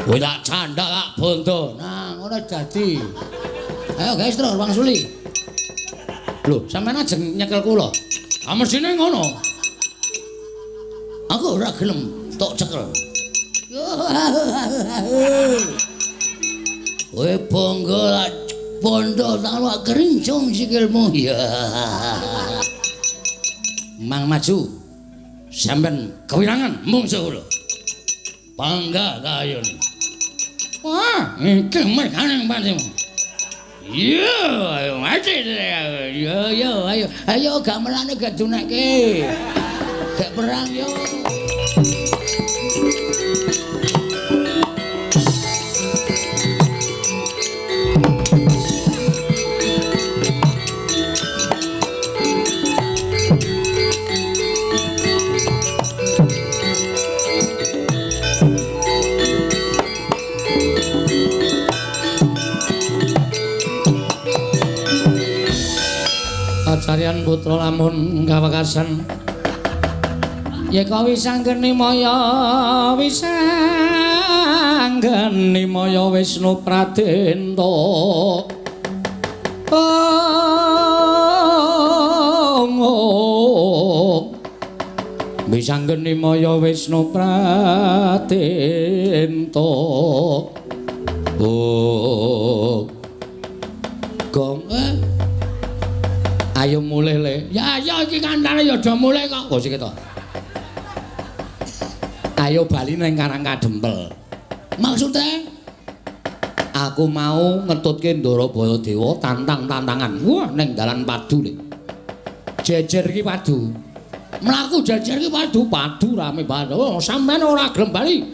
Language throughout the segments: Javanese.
Kowe tak candhak tak bondo. Nah, ngono dadi. Ayo guys, terus Bang Suli. Lho, sampean ajeng nyekel kula. Ah mesine ngono. Aku ora gelem tok cekel. Kowe bangga lak bondo tak kerincung sikilmu ya. Mang maju. Sampeyan kewirangan mungsuh kula. Bangga kayone. Wah, iki merkane patimu. Yo, ayo mati. Yo, ayo gamelane gak dunekke. Gak perang yo. Carian putra lamun kawekasan yeka wisanggeni maya Wisnu Pradenta wisanggeni maya Wisnu Pradenta gong ayo mulih le. Ya iki kandhane ya do mulih kok. Oh sik to. Ayo bali ning Karang Kadempel. Maksude aku mau ngetutke Ndara Baladewa tantang-tantangan. Wah ning dalan padu le. Jejer iki padu. Mlaku jejer iki padu rame banget. Oh sampean ora gelem bali.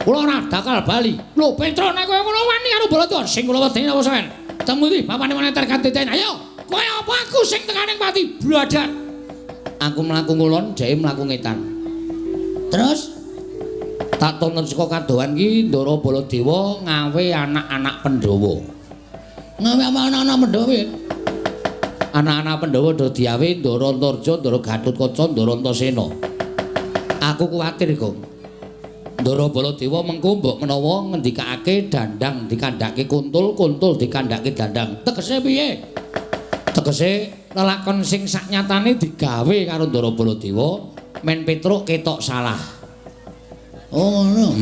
Kula ora dakal bali. Lho Petro nek kowe ngono wani karo Baladewa sing kula wedeni apa sampean? Temu iki bapane moneter kanten. Ayo. Kowe apa aku sing tekaning pati bladak. Aku mlaku ngulon, dhek mlaku ngetan. Terus tak tonton saka kadohan iki Ndara Baladewa ngawe anak-anak Pandhawa. Ngawe apa anak-anak Pandhawa? Anak-anak Pandhawa do diawe Ndara Antarja, Ndara Gatotkaca, Ndara Antasena. Aku kuwatir, Gong. Ndara Baladewa mengko mbok menawa ngendikake dandang dikandhake kuntul, kuntul dikandhake dandang. Tegese piye? Tegese lelakon sing saknyatane digawe karo Ndara Baladewa men Petruk ketok salah. Oh ngono.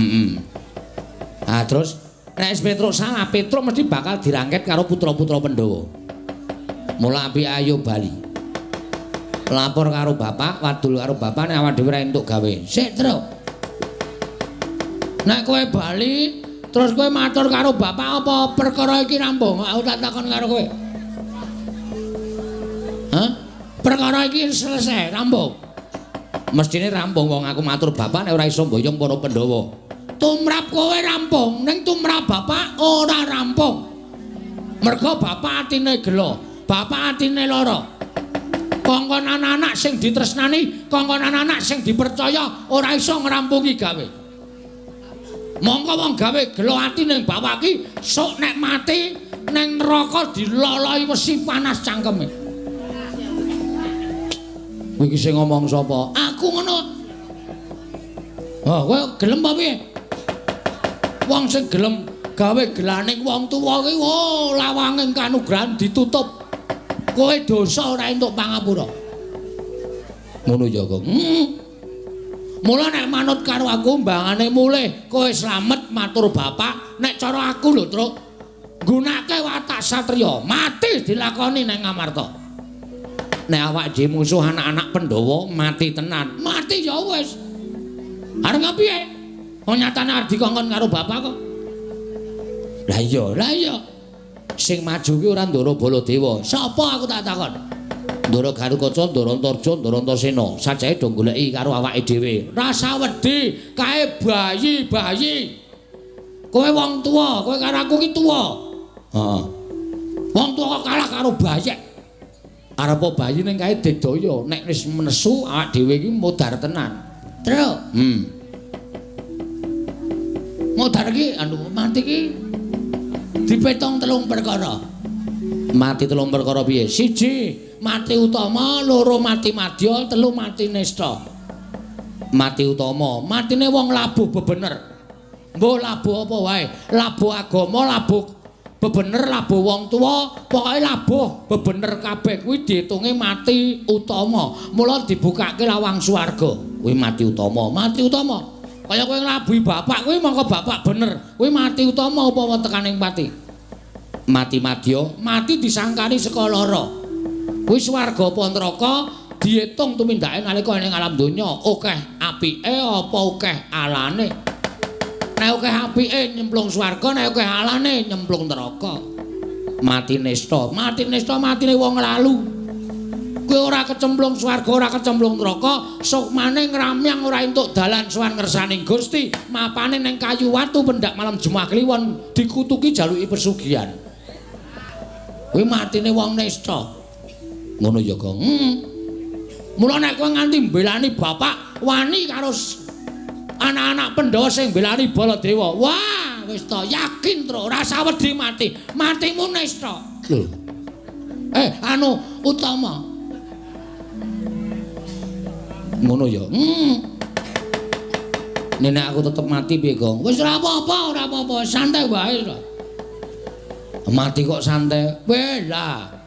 Ah terus nek Petruk salah, Petruk mesti bakal dirangket karo putra-putra Pandhawa. Mula apik ayo bali. Lapor karo bapak, wadul karo bapak nek awak dhewe ora entuk gawe. Sik, Truk. Nek kowe bali, terus kowe matur karo bapak apa perkara iki rampung? Aku tak takon karo kowe. Hah? Perkara iki selesai, rampung. Mestine rampung wong aku matur bapak nek ora iso mboyong para Pandhawa. Tumrap kowe rampung, ning tumrap bapak ora rampung. Mergo bapak atine gelo, bapak atine lara. Kongkon anak-anak sing ditresnani, kongkon anak-anak sing dipercaya ora iso ngrampungi gawe. Mongko wong gawe gelo ati ning bapak iki sok nek mati ning neraka diloloi wesi panas cangkeme. Kowe iki sing ngomong sapa? Aku ngono. Oh, kowe gelem apa piye? Wong sing gelem gawe gelaning wong tuwa kuwi lawanging kanugrahan ditutup. Kowe dosa ora entuk pangapura. Ngono ya, Kang. Mula nek manut karo aku mbangane mulih kowe slamet matur bapak nek cara aku lho Truk nggunakake watak satriya mati dilakoni ning Ngamarta. Nek awak dhewe musuh anak-anak Pandhawa mati tenan mati ya wis arep piye kok nyatane arep dikongkon karo bapak kok. Lah iya sing maju ki ora Ndara Baladewa sapa aku tak takon. Ndara Gatotkaca, Ndara Antarja, Ndara Antasena sajae do goleki karo awake dhewe. Rasa wedi kae bayi. Kowe wong tuwa, kowe karo aku ki tuwa. Heeh. Wong tuwa kok kalah karo bayek. Arep bayi ning kae digdaya, nek wis menesu awake dhewe iki modar tenan. Truk. Modar iki mati ki dipetong 3 perkara. Mati 3 perkara piye? 1 mati utama, 2 mati madya, 3 mati nista. Mati utama, matine wong labuh bebener. Mbok labuh apa wae, labuh agama, labuh bebener, labuh wong tuwa, pokoke labuh bebener kabeh kuwi diitunge mati utama. Mula dibukake lawang swarga. Kuwi mati utama, mati utama. Kaya kowe nglabuhi bapak kuwi mangko bapak bener. Kuwi mati utama upama tekaning pati. Mati madya, mati disangkani saka lara. Kuwi swarga apa neraka diitung tumindake nalika ning alam donya, akeh apike apa akeh alane. Nek akeh apike nyemplung swarga, nek akeh alane nyemplung neraka. Mati nista, matine wong lalu. Kowe ora kecemplung swarga, ora kecemplung neraka, sukmane ngramyang ora entuk dalan sowan ngersaning Gusti, mapane ning kayu watu pendak malam Jumat Kliwon dikutuki jaluki pesugihan. Kuwi matine wong nista. Ngono ya, Gong. Mula nek kowe nganti mbelani bapak, wani karo anak-anak Pandhawa sing mbelani Baladewa. Wah, wis to yakin tru ora usah wedi mati. Matimu nista. Lho. Utama. Ngono ya. Nek aku tetep mati piye, Gong? Wis ora apa-apa, santai wae. Mati kok santai. Wela.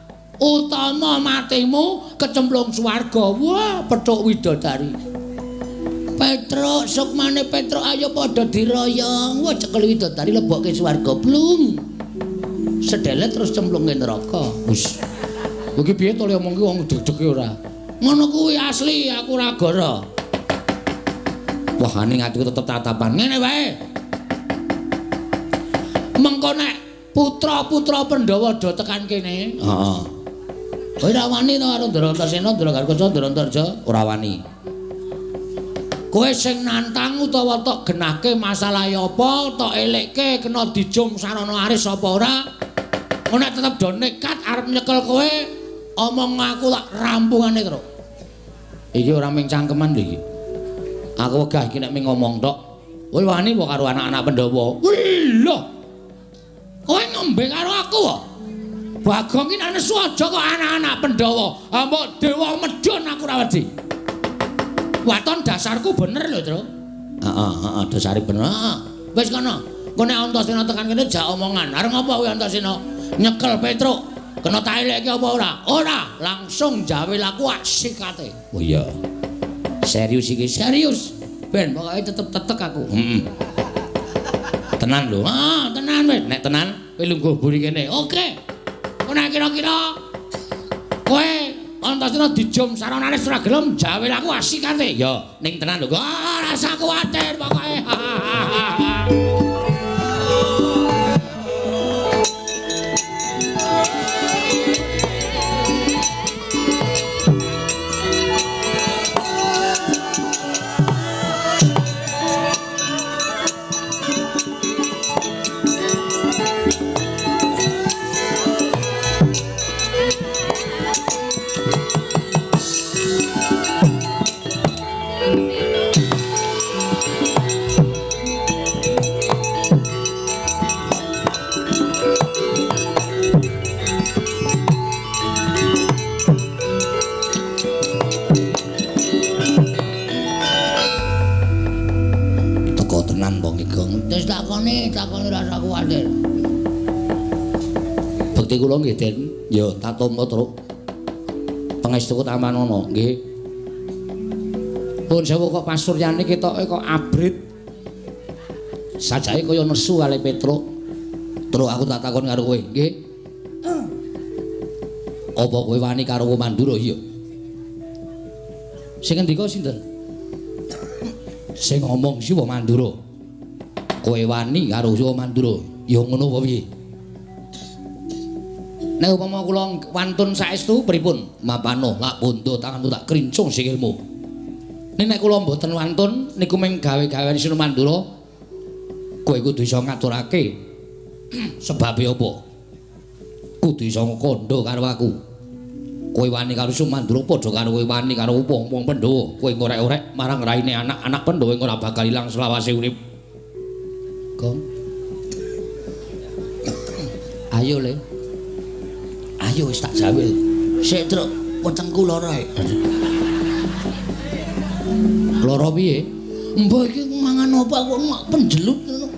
Utama matimu kecemplung swarga. Wah, petuk widodari. Petruk, sukmane Petruk ayo padha diroyong. Wah, cekel widodari lebokke swarga. Blung. Sedelet terus cemplunge neraka. Wis. Iki piye to le omongke wong deg-dege ora? Ngono kuwi asli, aku ora goro. Wah, ning atiku tetep tatapan. Ngene wae. Mengko nek putra-putra Pandhawa do tekan kene. Heeh. Kowe ora wani to karo Dratasena, Drakarkaca, Drantarja, ora wani. Kowe sing nantang utawa tok genahke masalah apa, tok elekke kena dijum sarana aris apa ora? Nek tetep do nekat arep nyekel kowe, omong aku tak rampungane terus. Iki ora ming cangkeman lho iki. Aku wegah iki nek ming ngomong tok. Kowe wani apa karo anak-anak Pandhawa? Wih lho. Kowe ngombe karo aku kok. Bagong iki nek nesu aja kok anak-anak Pandhawa. Ha mbok dewa medhun aku ora wedi. Waton dasarku bener lho, Tru. Heeh, dasare bener. Wis kono. Engko nek Antasena tekan kene jak omongan. Arep ngopo kuwi Antasena? Nyekel Petruk. Kena tak elekke apa ora? Ora, langsung jawe laku sikate. Oh iya. Serius iki, serius. Ben pokoke tetep tetek aku. Heeh. Tenan lho. Tenan wis. Nek tenan kowe lungguh buri kene. Oke. Nek kira-kira kowe Antasena dijum saranane ora gelem jawe laku asikate. Ya, ning tenan lho. Ora usah kuwatir pokoke. Takoni rasa kuwatir. Bekti kula nggih, Den. Ya, tak tampa, Truk. Pangestuku tamanana, nggih. Pun sewu kok pasuryane ketoke kok abrit. Sajake kaya nesu kali Petruk. Truk aku tak takon karo kowe, nggih. Apa kowe wani karo Mandura? Iya. Sing ngendika sinten? Sing ngomong si Mandura. Kowe wani karo Mandura. Ya ngono apa piye? Nek upama kula wantun saestu pripun? Mapano, lak bondo tanganmu tak krincung sikilmu. Nek kula mboten wantun niku mung gawe-gaweane Sinu Mandura. Kowe kudu iso ngaturake. Sebabe apa? Kudu iso kandha karo aku. Kowe wani karo Sinu Mandura padha karo kowe wani karo wong-wong Pandhawa. Kowe ngorek-orek marang raine anak-anak Pandhawa ora bakal ilang selawase urip. Ayo le. Ayo wis tak jawe. Sik Truk, wetengku lara. Lara piye? Mbah iki mangan apa kok mak penjelut ngono.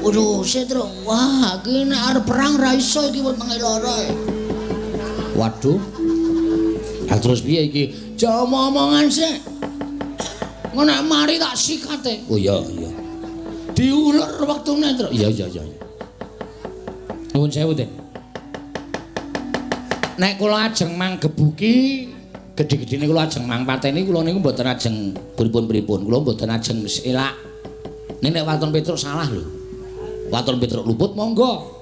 Waduh, Setro. Wah, iki nek arep perang ra iso iki wetenge lara. Waduh. Lah terus piye iki? Aja omongan sik. Ngono nek mari tak sikate. Oh iya, iya. Diulur wektune, Tru. Iya, iya, iya. Nuwun sewu, Den. Nek kula ajeng manggebuki gedhe-gedhene kula ajeng mangpateni kula niku mboten ajeng pripun-pripun. Kula mboten ajeng elak. Nek Waton Petruk salah lho. Waton Petruk luput monggo.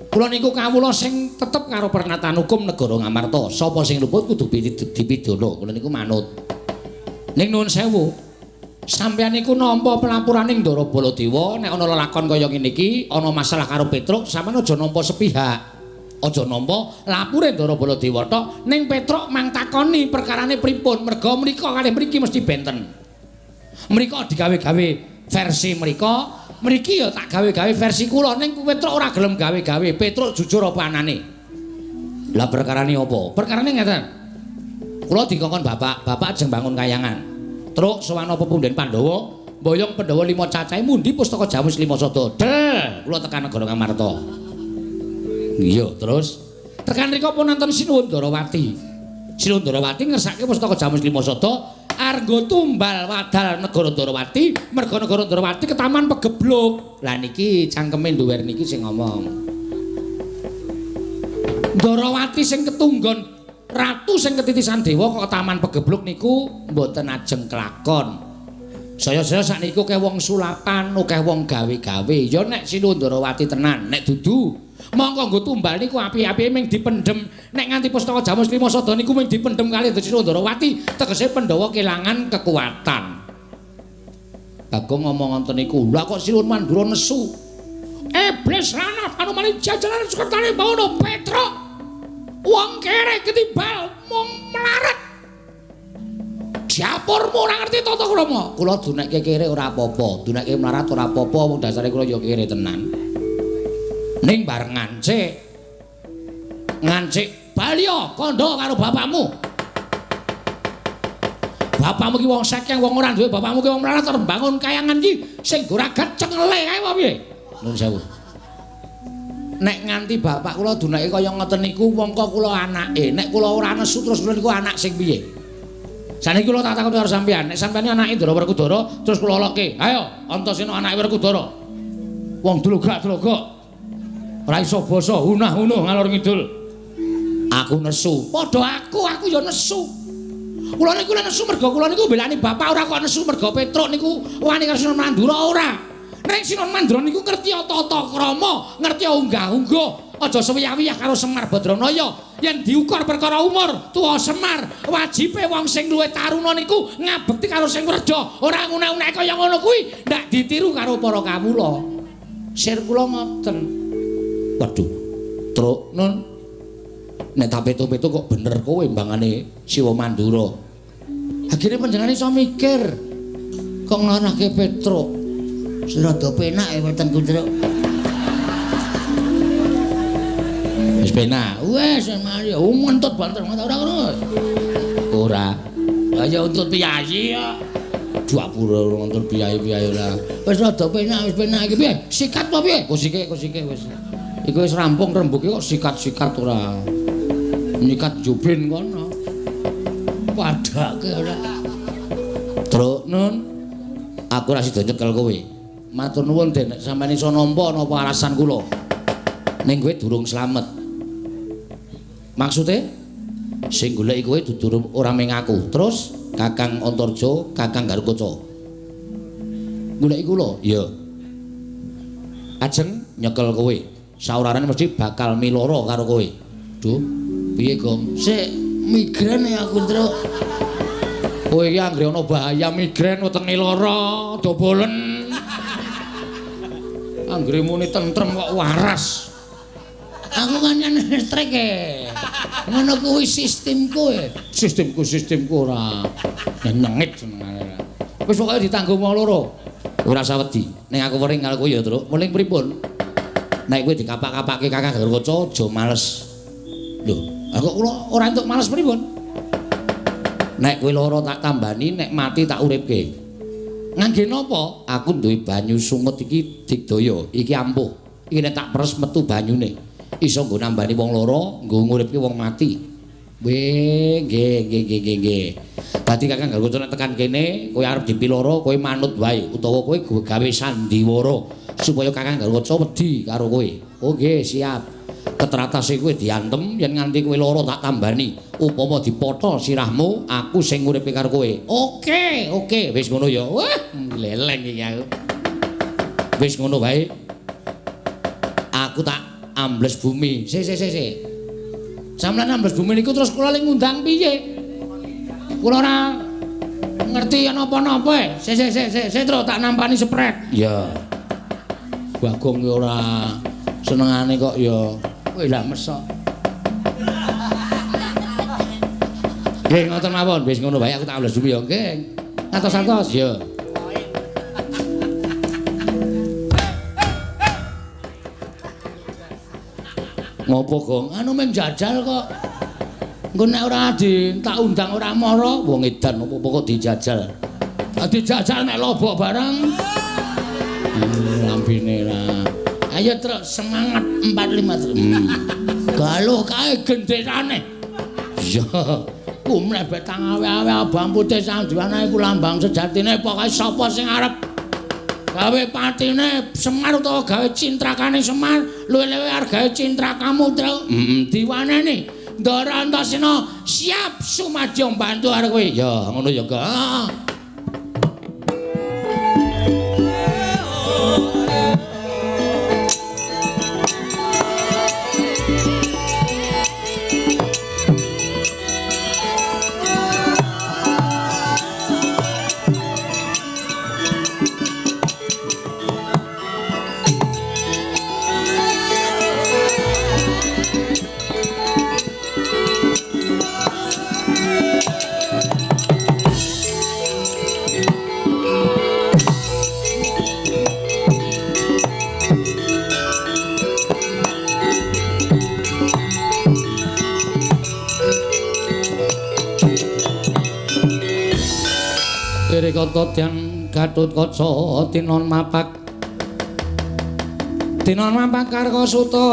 Kula niku kawula sing tetep karo pernatan hukum negara Ngamarta. Sapa sing luput kudu dipidana. Kula niku manut. Ning nuwun sewu. Sampeyan niku nampa pelapuraning Ndara Baladewa nek ana lelakon kaya ngene iki, ana masalah karo Petruk, sampeyan aja nampa sepihak. Aja nampa lapure Ndara Baladewa tok, ning Petruk mang takoni perkarane pripun, merga mriko kalih mriki mesti benten. Mriko digawe-gawe versi mriki ya tak gawe-gawe versi kula, ning Petruk ora gelem gawe-gawe. Petruk jujur apa anane? Lah perkarane apa? Perkarane ngeten. Kula dikongkon bapak ajeng bangun kayangan. Truk sowan apa Punden Pandhawa, mboyong Pandhawa 5 cacahe mundi pustaka Jamus 5 sada. Del, kula tekan negara Ngamarta. Iya, terus tekan rika pun nonton Sinuwun Ndarawati. Sinuwun Ndarawati ngersake pustaka Jamus 5 sada arga tumbal wadal negara Ndarawati, merga negara Ndarawati ketaman pegebluk. Lah niki cangkeme duwer niki sing ngomong. Ndarawati sing ketunggon ratu sing ketitisan dewa kok taman pegebluk niku mboten ajeng kelakon. Saya-saya sakniku akeh wong sulapan, akeh wong gawe-gawe. Ya nek Sinuwun Ndarawati tenan, nek dudu mongko nggo tumbal niku api-api ming dipendhem. Nek nganti pustaka Jamus 5 sada niku ming dipendhem kalih Sinuwun Ndarawati, tegese Pandhawa kelangan kekuatan. Bagong ngomong ngoten niku. Lah kok Sinuwun Mandura nesu. Iblis ranah anu mali jajaran sekertane bawana Petruk. Wong kere ketimbal mung melarat. Diapurmu ora ngerti tata krama. Kula dunekke kere ora apa-apa, dunekke melarat ora apa-apa, wong dasare kula ya kere tenan. Ning bareng ngancik balya kandha karo bapakmu. Bapakmu ki wong sekeng, wong ora duwe, bapakmu ki wong melarat terus bangun kayangan ki sing goragat cengele kae apa piye? Nuwun sewu. Nek nganti bapak kula dunake kaya ngoten niku mongko kula anake. Nek kula ora nesu terus kula niku anak sing piye? Saniki kula tak takon karo sampean, nek sampeyan anake Ndara Werkudara terus kula loke. Ayo, Antasena anake Werkudara. Wong dlogak-dlogok. Ora iso basa, unah-unuh ngalor ngidul. Aku nesu. Padha aku ya nesu. Kula niku nesu merga kula niku mbelani bapak ora kok nesu merga Petruk niku wani karo Sinuwun Mandura ora. Nek Sinuwun Mandura niku ngerti tata krama, ngerti unggah-ungguh. Aja sewiyah-wiyah karo Semar Badranaya. Yen diukur perkara umur, tuwa Semar, wajibe wong sing luwih taruna niku ngabekti karo sing werda. Ora ngunek-unek kaya ngono kuwi, ndak ditiru karo para kawula. Sir kula ngoten. Waduh. Truk nun. Nek tak petu-petu kok bener kowe mbangane Siwa Mandura. Akhire panjenengane iso mikir. Kok nglarake Petruk. Rada penak e weten Truk. Wis penak. Wes mari untut banter ora ngono. Ora. Kaya untut piyayi ya. Dapure untut piyayi-piyayi ora. Wis rada penak, wis penak iki piye? Sikat apa piye? Kusike wis. Iku wis rampung rembuke kok sikat-sikat ora. Nyikat jubin kono. Padake ora. Truk nun. Aku ora sida nyekel kowe. Matur nuwun Den, nek sampeyan iso nampa napa alasan kula. Ning kowe durung slamet. Maksude sing goleki kowe dudu ora mung aku. Terus Kakang Antarja, Kakang Garukaca. Goleki kula? Iya. Ajeng nyekel kowe. Saurane mesti bakal miloro karo kowe. Duh, piye, Gong? Sik migren aku, Truk. Kowe iki anggere ana bahaya migren wetenge lara, dobolen. Anggere muni tentrem kok waras. Aku kan yen listrik e. Ngono kuwi sistemku e. Sistemku ora nyengit senengane. Wis pokoke ditanggung wong loro. Ora usah wedi. Ning aku wering karo kowe ya, Truk. Muling pripun? Nek kowe dikapak-kapake Kakang Garukaca aja males. Lho, aku kula ora entuk males pripun? Nek kowe lara tak tambani, nek mati tak uripke. Ngangge napa? Aku duwe banyu sungut iki digdaya, iki ampuh. Iki nek tak peres metu banyune. Iso nggo nambani wong lara, nggo nguripke wong mati. Nggih. Dadi Kakang Garwoco nek tekan kene, kowe arep dipiloro, kowe manut wae utawa kowe gawe sandiwara supaya Kakang Garwoco wedi karo kowe. Oh nggih, siap. Ketratase kowe diantem yen nganti kowe lara tak tambani. Upama dipotol sirahmu, aku sing nguripi karo kowe. Oke, wis ngono ya. Wah, leleng iki aku. Wis ngono wae. Aku tak ambles bumi. Sik. Sampeyan ambles bumi niku terus kula ling ngundang piye? Kula ora ngerti napa-napa. Sik terus tak nampani spret. Ya. Bagong ki ora senengane kok ya. Kowe lak mesok. Nggih ngoten mawon, wis ngono wae aku tak ambles bumi ya. Nggih. Atos-atos ya. Ngopo, Gong? Anu meng jajal kok. Engko nek ora tak undang ora mara, wong edan opo-opo kok dijajal. Dijajal nek lobok barang. Lambene ra. Ayo terus semangat 45. Galuh kae gendherane. Ya, ku mlebet tang awe-awe abang putih sandiwane iku lambang sejatine pokoke sapa sing arep gawe patine Semar utawa gawe cintrakane Semar luwih-luwih arep gawe cintrakamu terus diwaneni Ndara Antasena siap sumadya mbantu arek kowe ya ngono ya Kak. Kota Dyang Gatotkaca tinon mapak Karkasuta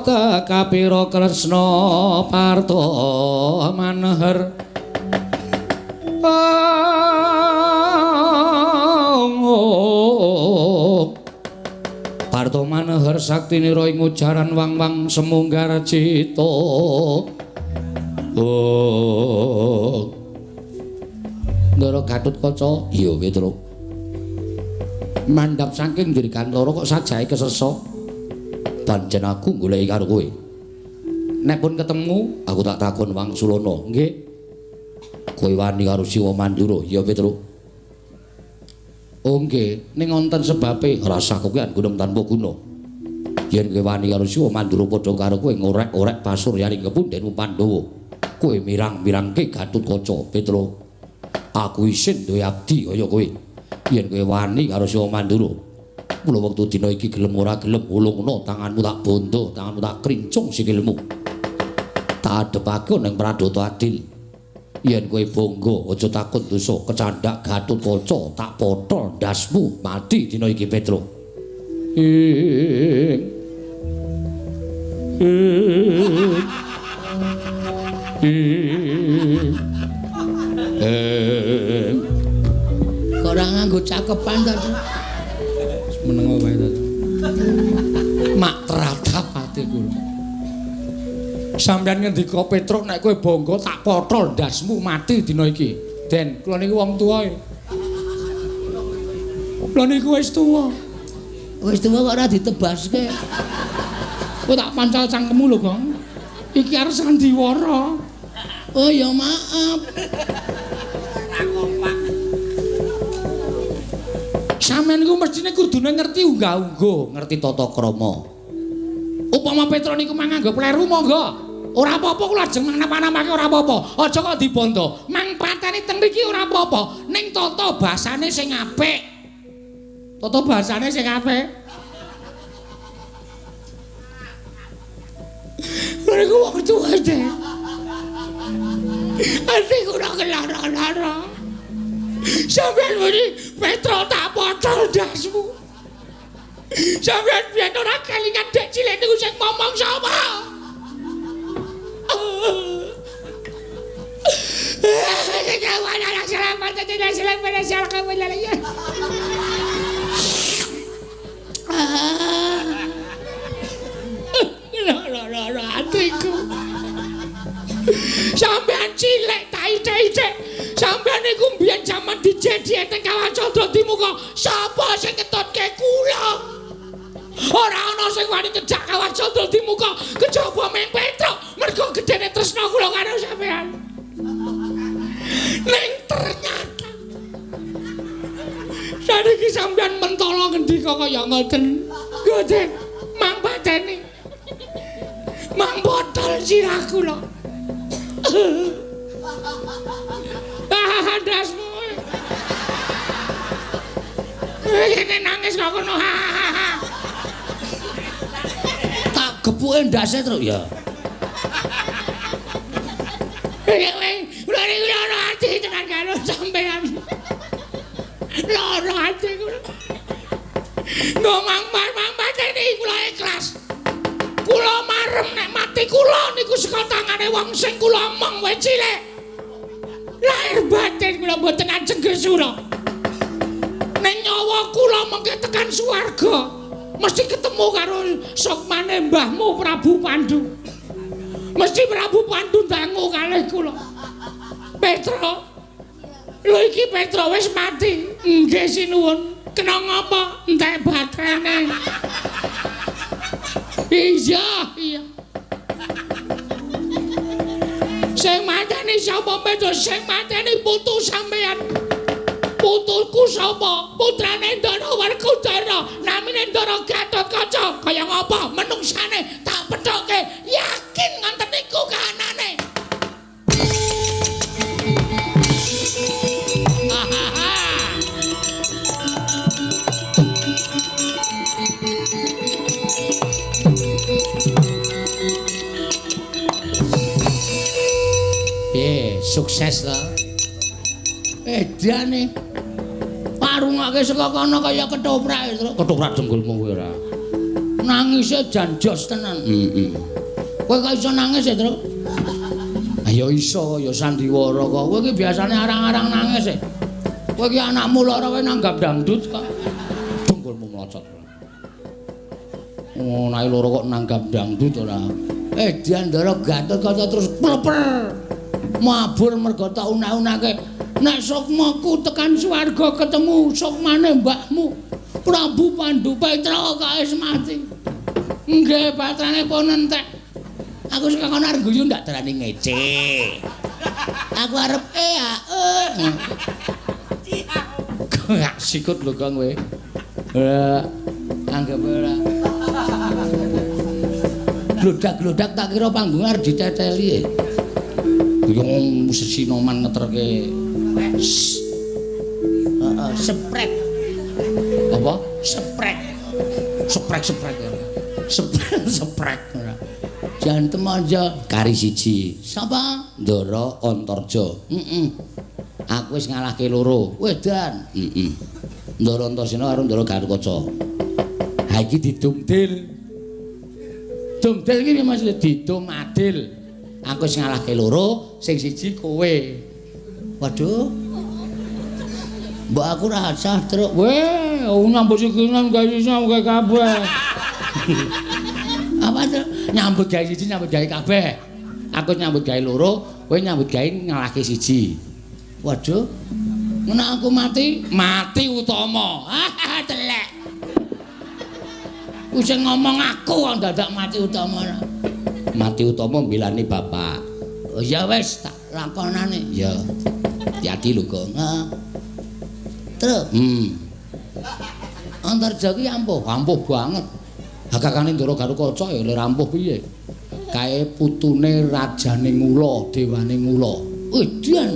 tekapira Kresna Parta maneher Parta maneher saktinira ing ujaran wang-wang semunggar cita Ndara Gatotkaca iya Petruk mandhap saking njur kantara kok sajahe kesesa panjen aku goleki karo kowe nek pun ketemu aku tak takon Wangsulana nggih kowe wani karo Siwa Mandura iya Petruk oh nggih ning wonten sebabe rasa kowe gunung tanpa guna yen kowe wani karo Siwa Mandura padha karo kowe ngorek-orek pasuryaning kepundhenmu Pandhawa kowe mirang-mirangke Gatotkaca Petruk aku isin duwe abdi kaya kowe yen kowe wani karo Siwa Mandura mula wektu dina iki gelem ora gelem ulungna tanganmu tak bondo tanganmu tak krincung sikilmu tak adepake ning Pradata Adil yen kowe bangga aja takon dosa kecandhak Gatotkaca tak potol ndasmu mati dina iki Petruk kok ora nganggo cakepan ta menengo wae ta mak teratap atiku sampeyan ngendika Petruk nek kowe bangga tak potol ndasmu mati dina iki Den kula niku wong tuwa kula niku wis tuwa kok ora ditebaske kowe tak pancal cangkemmu lho Gong iki arep sandiwara oh ya maaf sampeyan niku mestine kudune ngerti unggah-ungguh, ngerti tata krama. Upama Petruk niku manganggo pleru monggo. Ora apa-apa kula ajeng napa-napake ora apa-apa. Aja kok dibondo. Mang pateni teng mriki ora apa-apa. Ning tata basane sing apik. Tata basane sing apik. Niku wong tuwa Ati ora kelara-lara. Sampeyan muni Petro tak potol ndasmu. Sampeyan biyen ora kelingan dek cilik niku sing ngomong sapa? Hatiku sampean cilik tak icik-icik sampean niku mbiyen jaman dijedi teng Kawacandra Dimuka sapa sing ketutke kula ora ana sing wani kejak Kawacandra Dimuka kejaba ming Petro mergo gedene tresna kula karo sampean ning ternyata saniki sampean mentala ngendika kaya ngoten Gusti mang pateni mang botol sirah kula dasmu ini nangis kok kono tak gepuke ndase terus ya loro ati tenan karo sampean loro ati kula ngomong pateni kula ikhlas kula marem nek mati kula niku saka tangane wong sing kula omong wae cilik lahir batin kula mboten ajeng gesura nek nyawa kula mengke tekan swarga mesti ketemu karo sukmane mbahmu Prabu Pandu mesti Prabu Pandu dangu kalih kula Petro lho iki Petro wis mati nggih sinuwun kena ngapa entek batrene iya sing mateni sapa Petro sing mateni putu sampean putuku sapa putrane Ndara Werkudara namine Ndara Gatotkaca kaya ngapa menungsane tak pethoke yakin ngonten niku kahanane sukses to. Edane parungake saka kono kaya ketoprak, ketoprak jenggulmu kowe ora. Nangise jan jos tenan. Kowe kok iso nangis ya, Tru? Ayo iso ya sandiwara kok. Kowe iki biasane arang-arang nangis e. Kowe iki anakmu lara kowe nanggap dangdut kok. Jenggulmu mlocot. Oh, nek loro kok nanggap dangdut ora. Edian Ndara Gatotkaca terus pleper. Mabur mergo tak unak-unake nek sukmaku tekan swarga ketemu sukmane mbahmu Prabu Pandu Petra kok wis mati nggih patrane pun entek aku sing kono arep guyu ndak terani ngece aku arep gak sikut lho kang kowe anggap ora glodak-glodak tak kira panggung arep diteteli yang musisi noman ngeterke seprek apa? seprek jantem aja kari siji siapa? Ndara Antarja aku wis ngalahke loro wedan Ndara Antarsena karo Ndara Gatotkaca ha iki didumdil iki maksudnya didum adil aku wis ngalahke loro, sing siji kowe. Waduh. Mbok aku ra sah truk. Weh, nyambut sikinan gawe iso kabeh. Apa to? Nyambut gawe siji, nyambut gawe kabeh. Aku nyambut gawe loro, kowe nyambut gawe ngalahke siji. Waduh. Nek aku mati utama. Telek. Wis ngomong aku kok dadak mati utama. Mati utama milani bapak. Oh ya wis tak lakonane. Ya. Hati-hati lho kok. Terus. Antarja ki ampuh banget. Hakakane Ndara Gatotkaca ya lek ampuh piye? Kae putune rajane Ngula, dewane Ngula. Edian.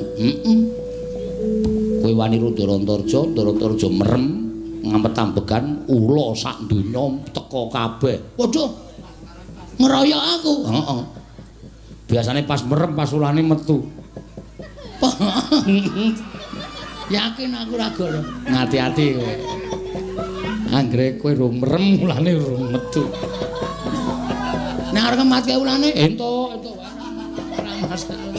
Kowe wani Ndara Antarja merem ngampet ambegan ula sak donya teka kabeh. Waduh. Ngeroyok aku. Heeh. Biasane pas merem pas ulane metu. Yakin aku ra goro. Ngati-ati kowe. Anggere kowe ro merem mulane ro metu. Nek arep mati ulane entuk wae. Ora masalah.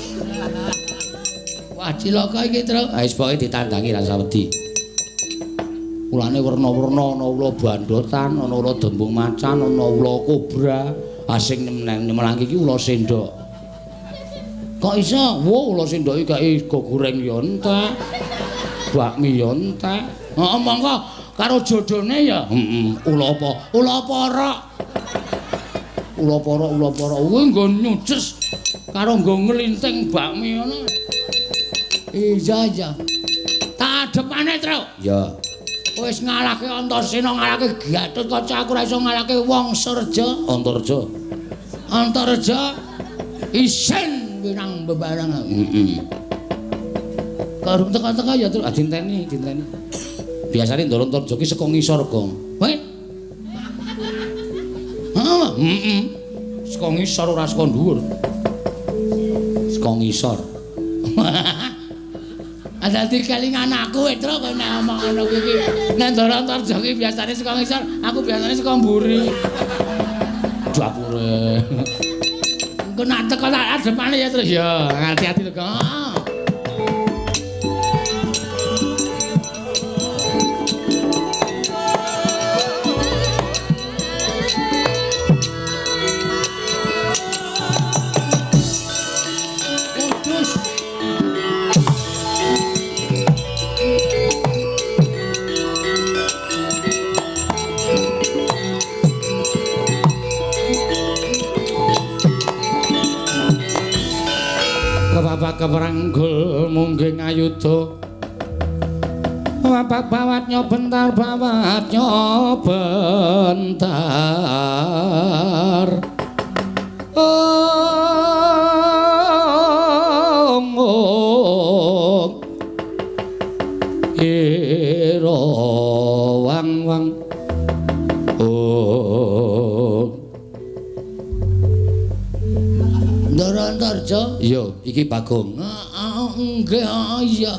Wah cilaka iki, Tru. Ha wis pokoke ditandangi rasa wedi. Ulane werna-werna ana ula bandotan, ana ula dembung macan, ana ula kobra. Asing nemelang iki ula sendok. Kok iso? Wo ula sendok iki gak goreng ya entek. Bakmi ya entek. Heeh mongko karo jodhone ya. Ula apa? Ula porok. Ula porok kuwi nggo nyuces karo nggo nglinting bakmi ngono. Iya. Tak adepane, Tru. Ya. Wis ngalahke Antasena, ngalahke Gatotkaca, aku ora iso ngalahke wong Surja. Antareja isin winang bebarang. Karung teka-teka ya Tru, dinteni. Biasane Ndara Antareja ki saka ngisor, Gong. Weh. Heeh. Saka ngisor ora saka dhuwur. Saka ngisor. Dadi kelingan aku Tru kowe nek omong ngono kuwi. Nek Ndara Antareja ki biasane saka ngisor, aku biasane saka mburi. Dapure. Engko nak teko tak adepane ya Tru. Ya, hati-hati lho, Kang. Keperanggul mungging ayuda bapak bawatnya bentar ira wang Ndara Antareja? Iya, iki Bagong. Nggih, iya.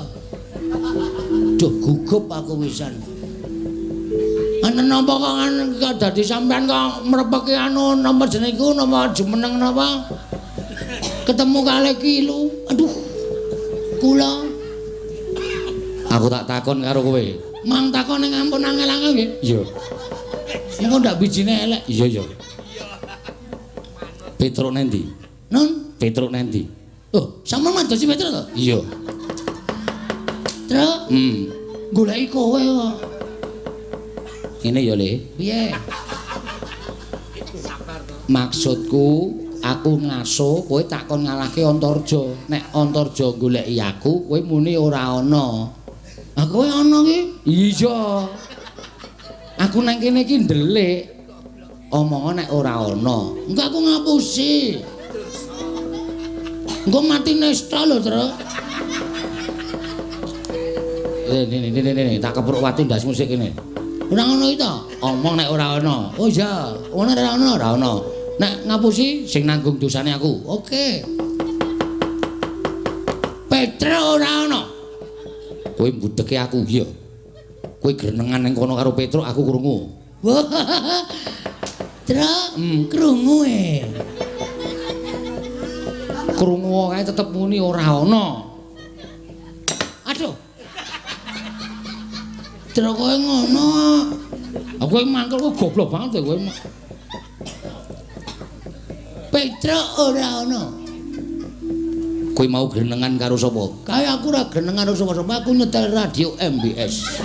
Duh gugup aku wisan. Ana napa kok dadi sampean kok mrepeki anu napa jenenge iku napa jumeneng napa? Ketemu kalih kilu. Aduh. Kula. Aku tak takon karo kowe. Mang takon ning ampun angel-angel nggih? Iya. Engko ndak bijine elek. Iya. Petruk nendi? Nun, Petruk nendi? Oh, sampeyan madosi Petruk to? Iya. Truk? Goleki kowe kok. Ngene ya, Le. Piye? Maksudku aku ngaso kowe takon ngalahke Antareja. Nek Antareja goleki aku, kowe muni ora ana. Ah kowe ana ki? Iya. Aku nang kene iki ndelik. Omongan nek ora ana. Engko aku ngapusi. Engko mati nesta lho, Tru. Ini tak kepruk watu ndas musik kene. Ora ngono iki to. Omong nek ora ana. Oh iya, ngono ora ana. Nek ngapusi sing nanggung dosane aku. Oke. Petruk ora ana. Kowe mbudheke aku iya. Kowe grenengan ning kono karo Petruk aku krungu. Truk, krungu Krungu kae tetep muni ora ana. Aduh. Truk kowe ngono. Aku mangkel kok goblok banget kowe. Petruk ora ana. Kowe mau grenengan karo sapa? Kae aku ora grenengan karo sapa-sapa, aku nyetel radio MBS.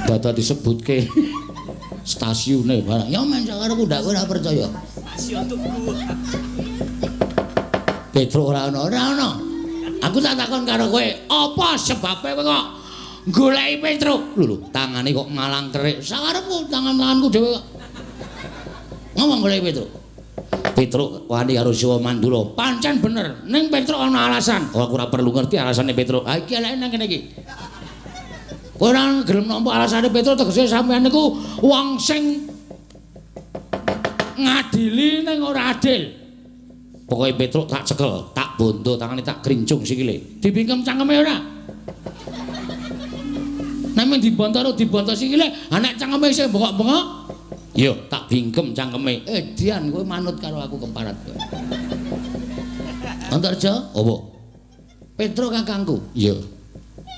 Dadi disebutke stasiune barang. Ya men sakarepku ndak ora percaya. Stasiun tuku. Petruk ora ana. Aku tak takon karo kowe, apa sebabe kowe kok goleki Petruk? Lho, tangane kok malang kerik. Sakarepku tangan-tanganku dhewe kok. Ngomong goleki Petruk. Petruk wani karo Siwa Mandura. Pancen bener, ning Petruk ana alasan. Oh, aku ora perlu ngerti alasane Petruk. Ha iki eleke nang kene iki. Kowe ora gelem nampa alasane Petruk tegese sampeyan niku wong sing ngadili ning ora adil. Pokoke Petruk tak cekel, tak tak bondo tangane tak krincung sikile. Dibingkem cangkeme ora? Nek men dibonto sikile, nek cangkeme isih bengok-bengok, yo tak bingkem cangkeme. Dian kowe manut karo aku kemparat kowe. Antarja, apa? Petro kakangku. Iya.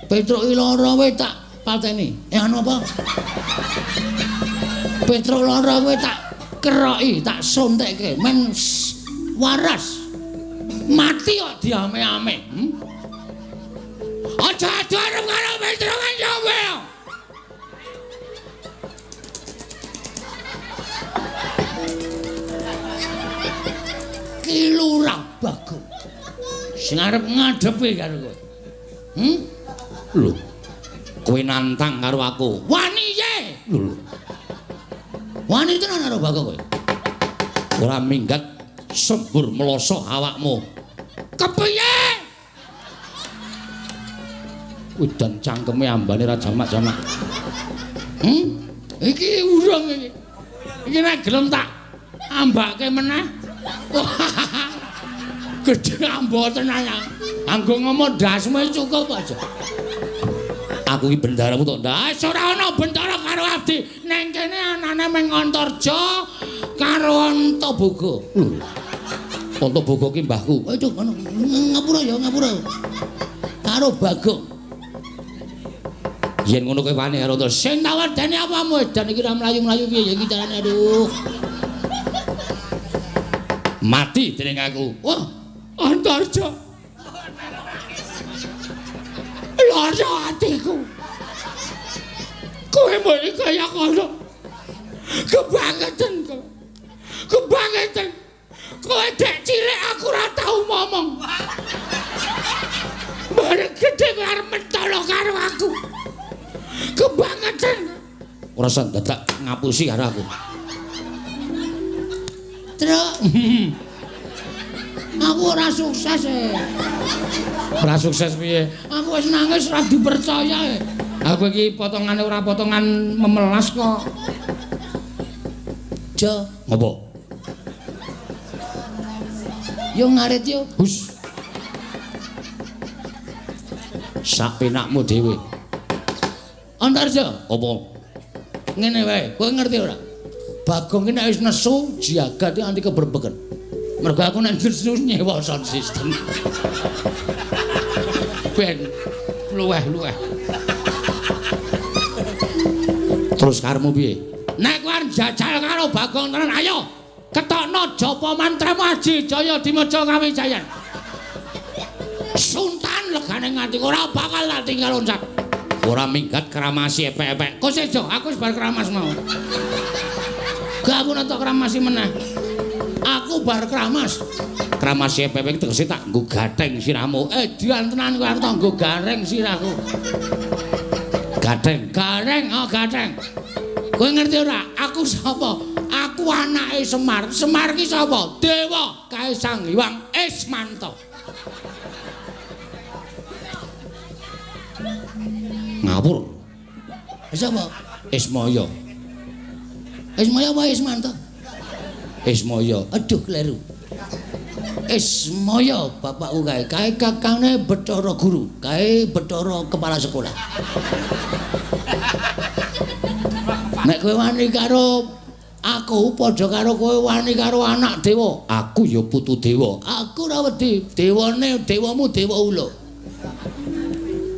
Petro iki lara kowe tak pateni. Anu apa? Petro lara kowe tak keroki, tak sontekke, men waras. Mati kok diame-ame. Aja adu karo Petro kan kowe. Ki Lurah Bagong. Sing arep ngadepi karo kowe. Lho. Kowe nantang karo aku. Wani ye. Lho. Wani tenan karo Bagong kowe. Ora minggat sembur meloso awakmu. Kepiye? Udan cangkeme ambane ra jamak-jamak. Iki urung iki. Iki nek gelem tak ambake meneh. Gedhe ambo tenan. Anggo ngomong dasmu cukup aja. Aku iki bendaramu tok ndas ora ana bendara karo abdi. Ning kene anane meng Antarja karo Antaboga. Antaboga ki mbahku. Aduh ngapura ya ngapura. Karo Bagong. Yen ngono kowe wani karo Antarja. Sing tawedeni apamu edan iki ra mlayu-mlayu piye ya iki carane aduh. Mati dening aku. Wah, Antarja. Lara atiku. Kowe muni kaya kono. Kebangetan kowe. Kebangetan. Kowe dek cilik aku ora tau ngomong. Bareng gedhe kowe arep mentolo karo aku. Kebangetan. Ora usah dadak ngapusi karo aku. Truk. Aku ora sukses Ora sukses piye? Aku wis nangis ora dipercaya Aku iki potongane ora potongan memelas kok. Jo, ngopo? Yo ngarit yo. Hus. Sak penakmu dhewe. Antarja, opo? Ngene wae, kowe ngerti ora? Bagong iki nek wis nesu, jagat iki anti keberbeken. Mergo aku nek nesu nyewa sound system. Ben luweh-luweh. Terus karemu piye? Nek kowe arep jajal karo Bagong tenan, ayo ketokno japa mantramu Aji Jaya dimaca kawijayan. Sultan legane nganti ora bakal tak tinggal loncat. Ora minggat kramasi epek-epek. Kok sejo, aku wis bar kramas mau. Gak aku nonton kramasi meneh. Aku bar kramas. Kramasi epek-epek tegese tak nggo gatheng sirahmu. Dian tenan kowe arep nggo gareng sirahku. Gatheng, oh gatheng. Kowe ngerti ora? Aku sapa? Aku anake Semar. Semar ki sapa? Dewa Kaisang Hyang Ismanta. Ngawur. Sapa? Ismaya. Ismaya apa Ismanta? Ismaya. Aduh kleru. Ismaya bapakku kae kakange Bathara Guru, kae Bathara kepala sekolah. Nek kowe wani karo aku padha karo kowe wani karo anak dewa. Aku ya putu dewa. Aku ora wedi. Dewamu dewa ula.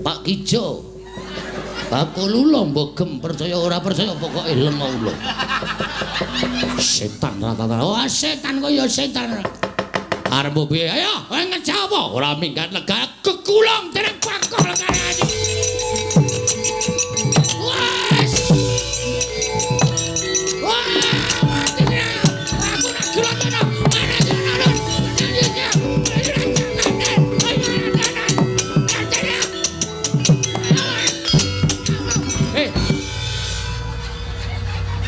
Pak Kijo. Bakul ula mbogem percaya ora percaya pokoke lenga ula. Setan rata-rata. Oh, setan kok ya setan. Arep piye? Ayo, kowe ngejak apa? Ora minggat lega kekulong dereng bakal karane. Wes. Wah, aku nak gerono.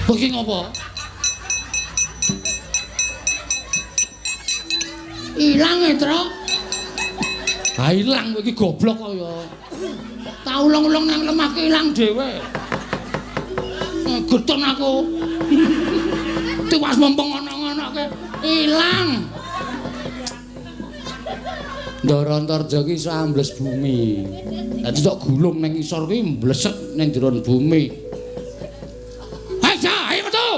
Bagi ngopo? Ilang Tro. Ha ilang kowe iki goblok kaya. Tak ulung-ulung nang lemah ki ilang dhewe. Geton aku. Tiwas mumpung ana-ana ke ilang. Ndara Antarja ki iso ambles bumi. Dadi tok gulung ning isor ki mbleset ning jero bumi. Ayo metu.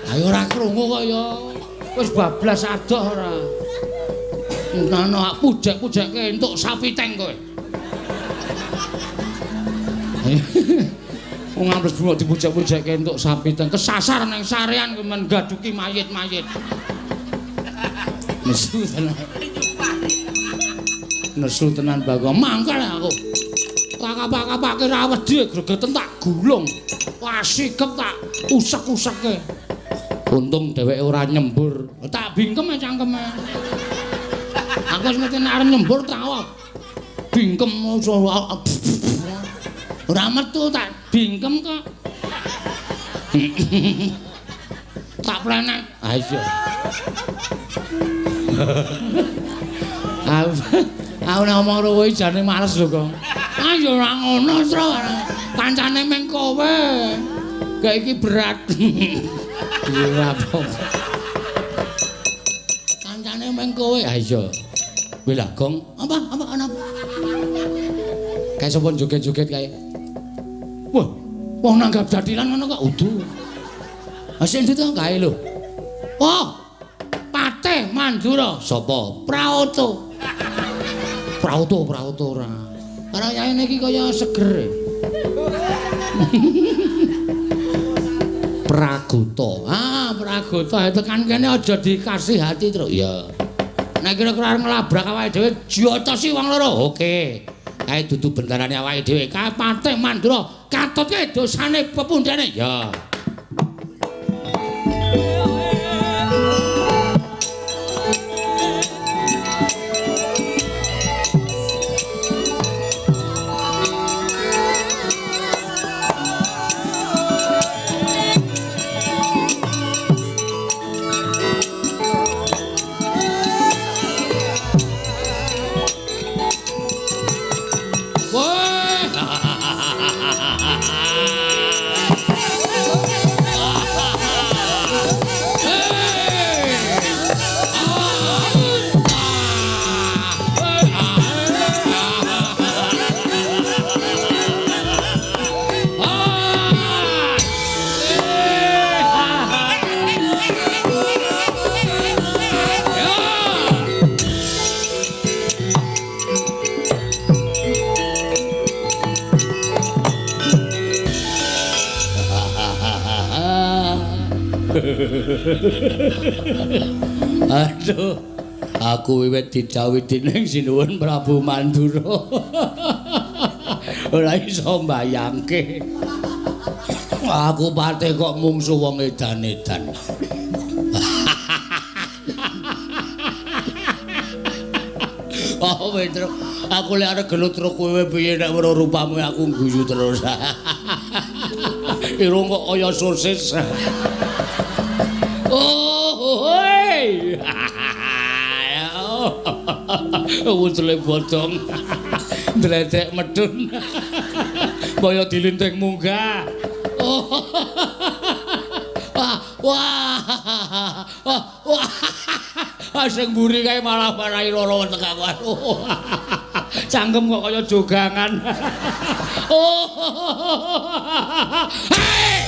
Ayo ora krungu kok ya. Wis bablas adoh ora. Ngono ak pujek-pujekke entuk sapiteng kowe. Wong ambles bumi dipujek-pujekke entuk sapiteng kesasar ning sarean men gaduki mayit-mayit. Nesu tenan. Nesu tenan Bagong. Mangkel aku. Kapak-kapake ra wedi gregeten tak gulung. Wah sikep tak usek-useke. Untung dheweke ora nyembur. Tak bingkem cangkeme. Aku wis ngerti nek arep nyembur tak bingkem ora metu tak bingkem kok. Tak plenet. Ha iya. Aku nek omong karo kowe jane males lho kok. Ayo ora ngono, Tru. Kancane meng kowe. Kayak iki berat. Ora apa. Kancane meng kowe. Ha iya. Kowe lah, Gong. Apa ana? Kayak sapa joget-joget kae. Wah, wong nanggap dadilan ngono kok udu. Asih ndi to kae lho. Oh. Patih Mandura. Sapa? Praoto. Praoto ora. Karena yaene iki kaya seger. Pragoto. Ah, Pragoto tekan kene aja dikasih hati, Truk. Ya. Nek kira-kira nglabrak awake dhewe diotosi wong loro. Oke. Kae dudu bendarane awake dhewe. Kae Patih Mandura katutke dosane pepundhene. Ya. Aduh, aku wiwit didhawuhi dening Sinuwun Prabu Mandura. Ora iso mbayangke. Aku patih kok mungsu wong edan-edan. Oh, Petro, aku lek arep gelut karo kowe piye nek weruh rupamu aku guyu terus. Irung kok kaya sosis. Oh, hei. Wucule bodong. Ndredek medun. Kaya dilinting munggah. Oh. Wah. Sing mburi kae malah marahi lara weteng aku. Cangkem kok kaya jogangan. Oh. Hei.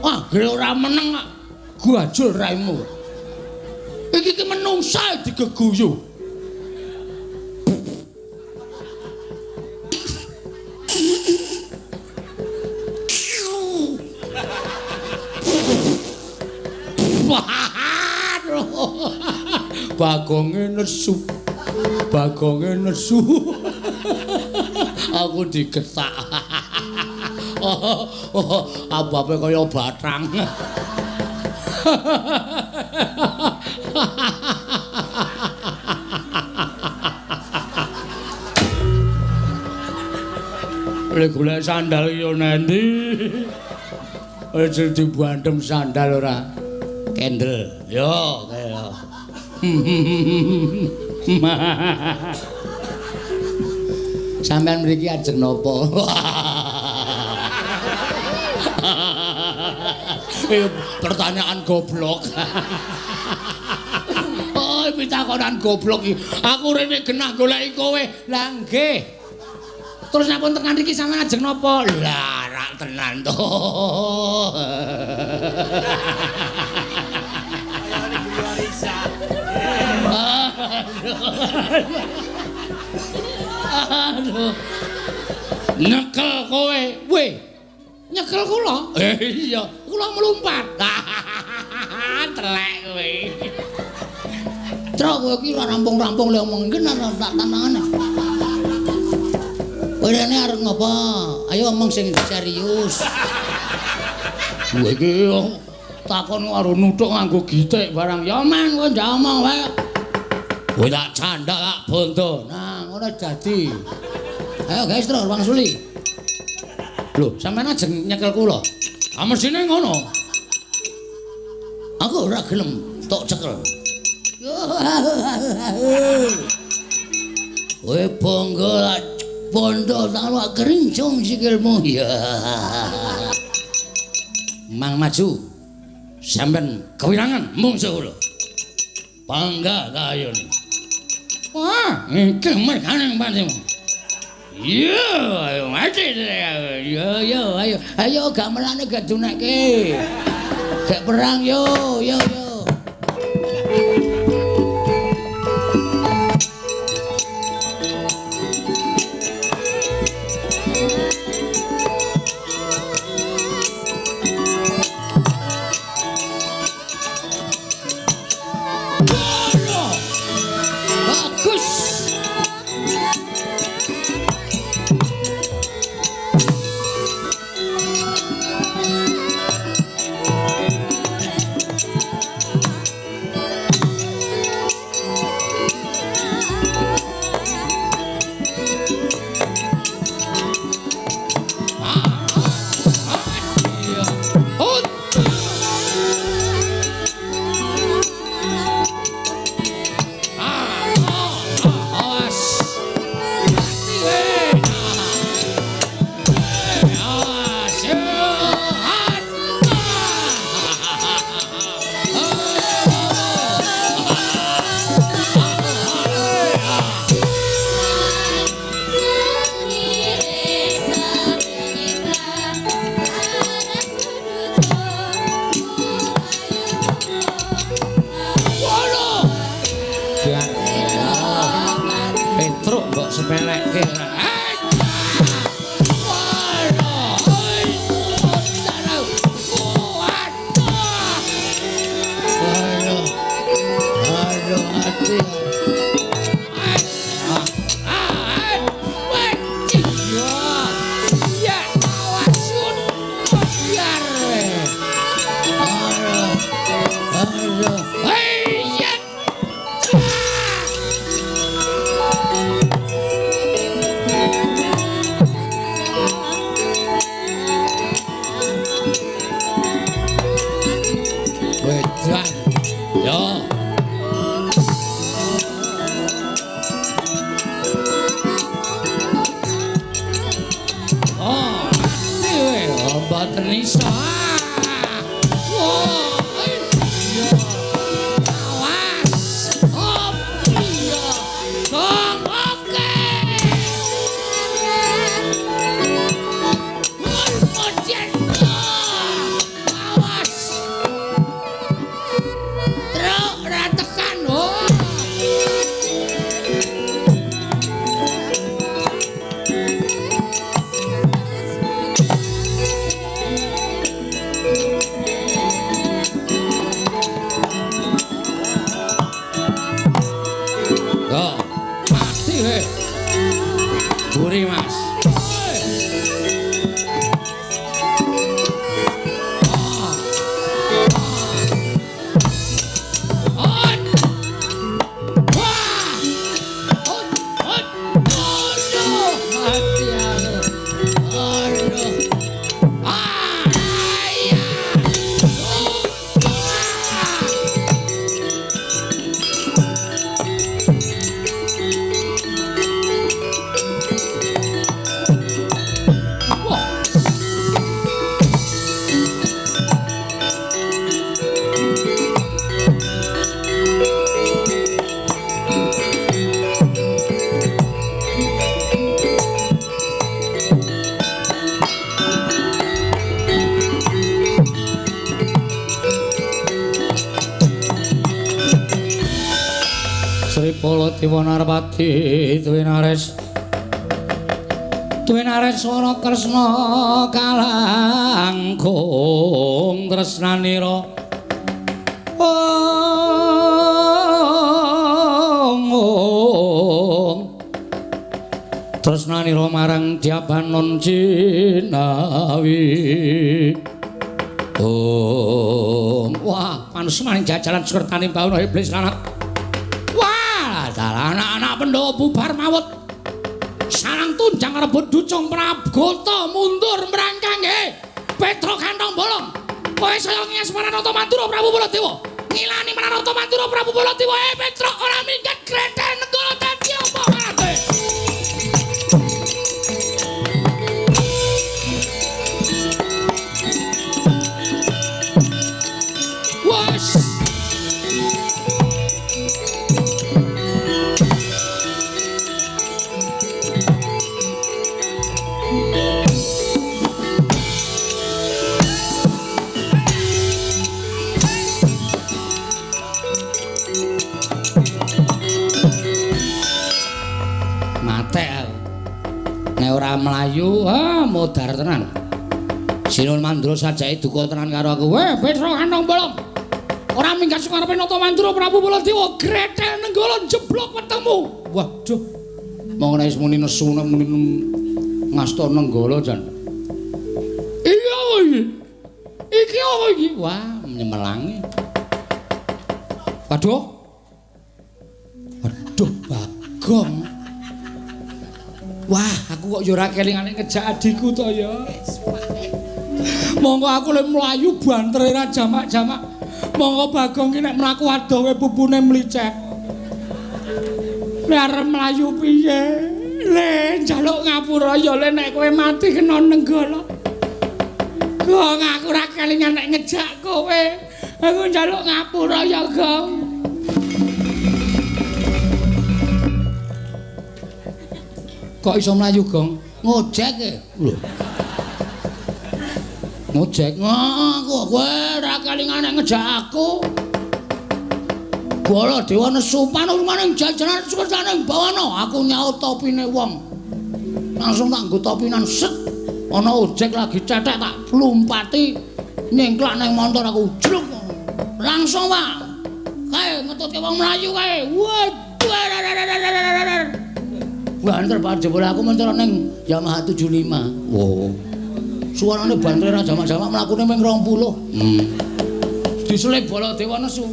Wah, gere ora meneng kok. Guajul raimu. Iki ki menungsa digeguyu. Bagonge nesu. Aku digetak. Abape kaya bathang. Lek golek sandal yo nendi. Aja dibandem sandal ora. Kendel. Yo, kaya. Sampeyan mriki ajeng napa? Pertanyaan goblok. Oh, pitakonan goblok iki. Aku rene genah goleki kowe. Lah nggih. Terus napa tekan iki sampeyan ajeng napa? Lah, rak tenan to. Aduh. Nyekel kowe. Weh. Nyekel kula? Iya, kula mlumpat. Telek kowe. Truk kowe iki ora rampung-rampung le omong iki tak tanangane. Kowe rene arep ngopo? Ayo omong sing serius. Kowe iki takon karo nuthuk nganggo gitik barang. Ya men kowe ndak omong wae. Kowe tak candhak tak bondo. Nah, ngono dadi. Ayo guys, terus Bang Suli. Lho, sampean ajeng nyekel kula. Ah mesine ngono. Aku ora gelem tok cekel. Kowe bangga bondo tak kerincung sikilmu ya. Mang maju. Sampean kewirangan mungsuh kula. Bangga kayone. Wah, iki mergane panjenengan. Yo, ayo mati. Yo, ayo gamelane gak dunekke. Gak perang yo. Dewa Narpati Duwe nares swara Kresna kalangkung tresnanira tresnanira marang Diabanon Jinawi. Wah, panesmaning jajalan Sukertani Bawana iblis lanat. Wah, dalah anak-anak Pandhawa bubar mawut. Sarang tunjang rebut ducung Prabgata mundur merangkang Petra kantong bolong. Kowe saya ngias Maranata Mantura Prabu Baladewa. Ngilani Maranata Mantura Prabu Baladewa. Petra ora minggat Grethe Nenggala dadi apa marane? Ora mlayu, modar tenan. Sinul Mandura sajake duka tenan karo aku. Weh, Petra kantong bolong. Ora minggat sukarepe Nata Mantura Prabu Baladewa, Grethe Nenggala jeblok wetengmu. Waduh. Monggo wis muni nesu muni ngasta Nenggala jan. Iya iki. Iki apa iki? Wah, nyemelangi. Waduh. Waduh, Bagong. Wah, aku kok yo ora kelingane ngejak adikku to ya. Monggo aku le mlayu bantre ra jamak-jamak. Monggo Bagong ki nek mlaku adohe pupune mlicek. Nek arep mlayu piye? Le njaluk ngapura ya le nek kowe mati kena Nenggala. Gong aku ora kelingan nek ngejak kowe. Aku njaluk ngapura ya, Gong. Kok iso mlayu, Gong? Ngojek e. Lho. Ngojek. Kok kowe ora kelingan ngejak aku. Baladewa nesu panurumaning jajanan Sukertani Bawana. Aku nyaut topine wong. Langsung tak nggo topinan set. Ana ojek lagi cetek tak plumpati nyengklak nang montor aku jluk. Langsung, Pak. Kae ngetutke wong mlayu kae. Waduh. Banter Pak jebul aku mentor ning Yamaha 75. Wow. Suarane banter ra jamak-jamak mlakune ming 20. Diselip Baladewa nesu.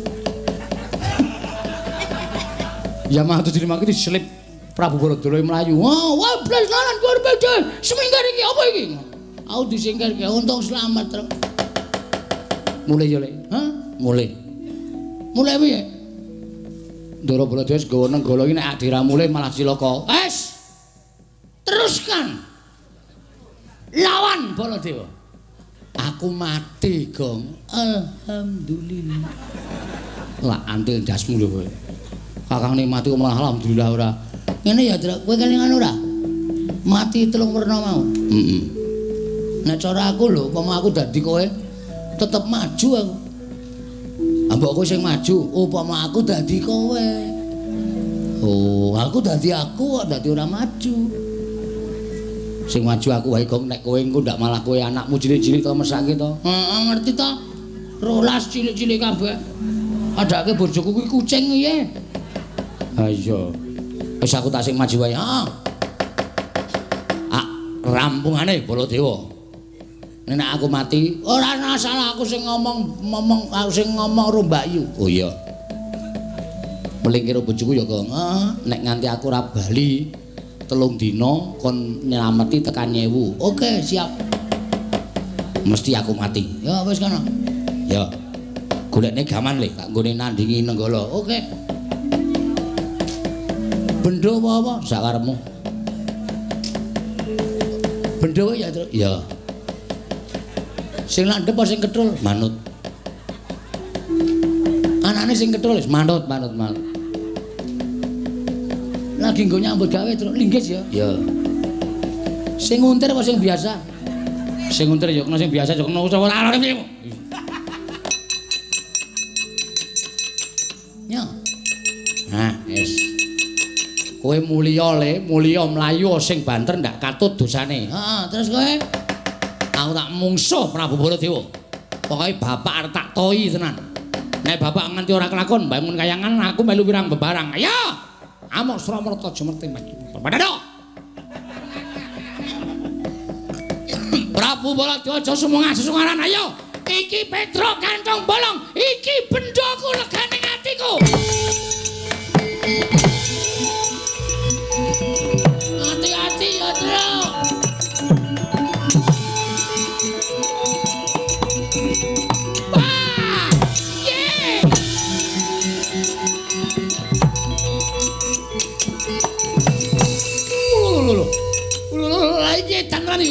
Yamaha 75 iki diselip Prabu Baladewa mlayu. Wah, blas lalan luar biasa. Seminggar iki apa iki? Aku disingkirke untung selamat, Truk. Mulai yo, Le. Mulai. Mulai piye? Ndara Baladewa gawa Nenggala iki nek diramule malah cilaka. Teruskan. Lawan Baladewa. Aku mati, Gong. Alhamdulillah. Lah antil dasmu lho kowe. Kakang mati kok malah alhamdulillah ora. Ngene ya, Truk. Kowe kelingan ora? Mati telung werna mau. Nek cara aku lho, upama aku dadi kowe tetep maju aku. Mbok kowe sing maju, upama aku dadi kowe. Oh, aku dadi aku kok dadi ora maju. Sing maju aku wae, Gong, nek kowe engko ndak malah kowe anakmu cilik-cilik to mesake to. Heeh, ngerti to? 12 cilik-cilik kabeh. Adake bojoku kuwi kucing piye? Ha iya. Wis aku tak sing maju wae. Heeh. Rampungane Baladewa. Nek aku mati, ora ana salah aku sing ngomong aku sing ngomong ro Mbakyu. Oh iya. Melingkir bojoku ya, Gong. Nek nganti aku ora bali 3 dina kon nyelameti tekan 1000. Oke, siap. Mesti aku mati. Ya wis kana. Ya. Golekne gaman le, tak nggone nandingi Nenggala. Oke. Bendho apa? Sak karepmu. Bendho ya, Truk. Ya. Sing landhep apa sing kethul? Manut. Anane sing kethul wis manut. Lagi nggo nyambut gawe Truk, linggis ya. Ya. Sing nguntir apa sing biasa? Sing nguntir ya kena sing biasa ya kena ora arep piye. Ya. Nah, wis. Kowe mulya le, mulya mlayu sing banter ndak katut dosane. Heeh, terus kowe aku tak mungsuh Prabu Baladewa. Pokoke bapak arep tak toyi tenan. Nek bapak nganti ora kelakon bangun kayangan aku melu wirang bebarang. Ayo. Amuk Suramarta jemerte maju. Padha. Prabu Baladewa aja sumungah sesungaran ayo. Iki Petro kantong bolong, iki bendhaku leganing atiku. Hati-hati ya, Tru. Wah! Ye! Lho, iki tanrani.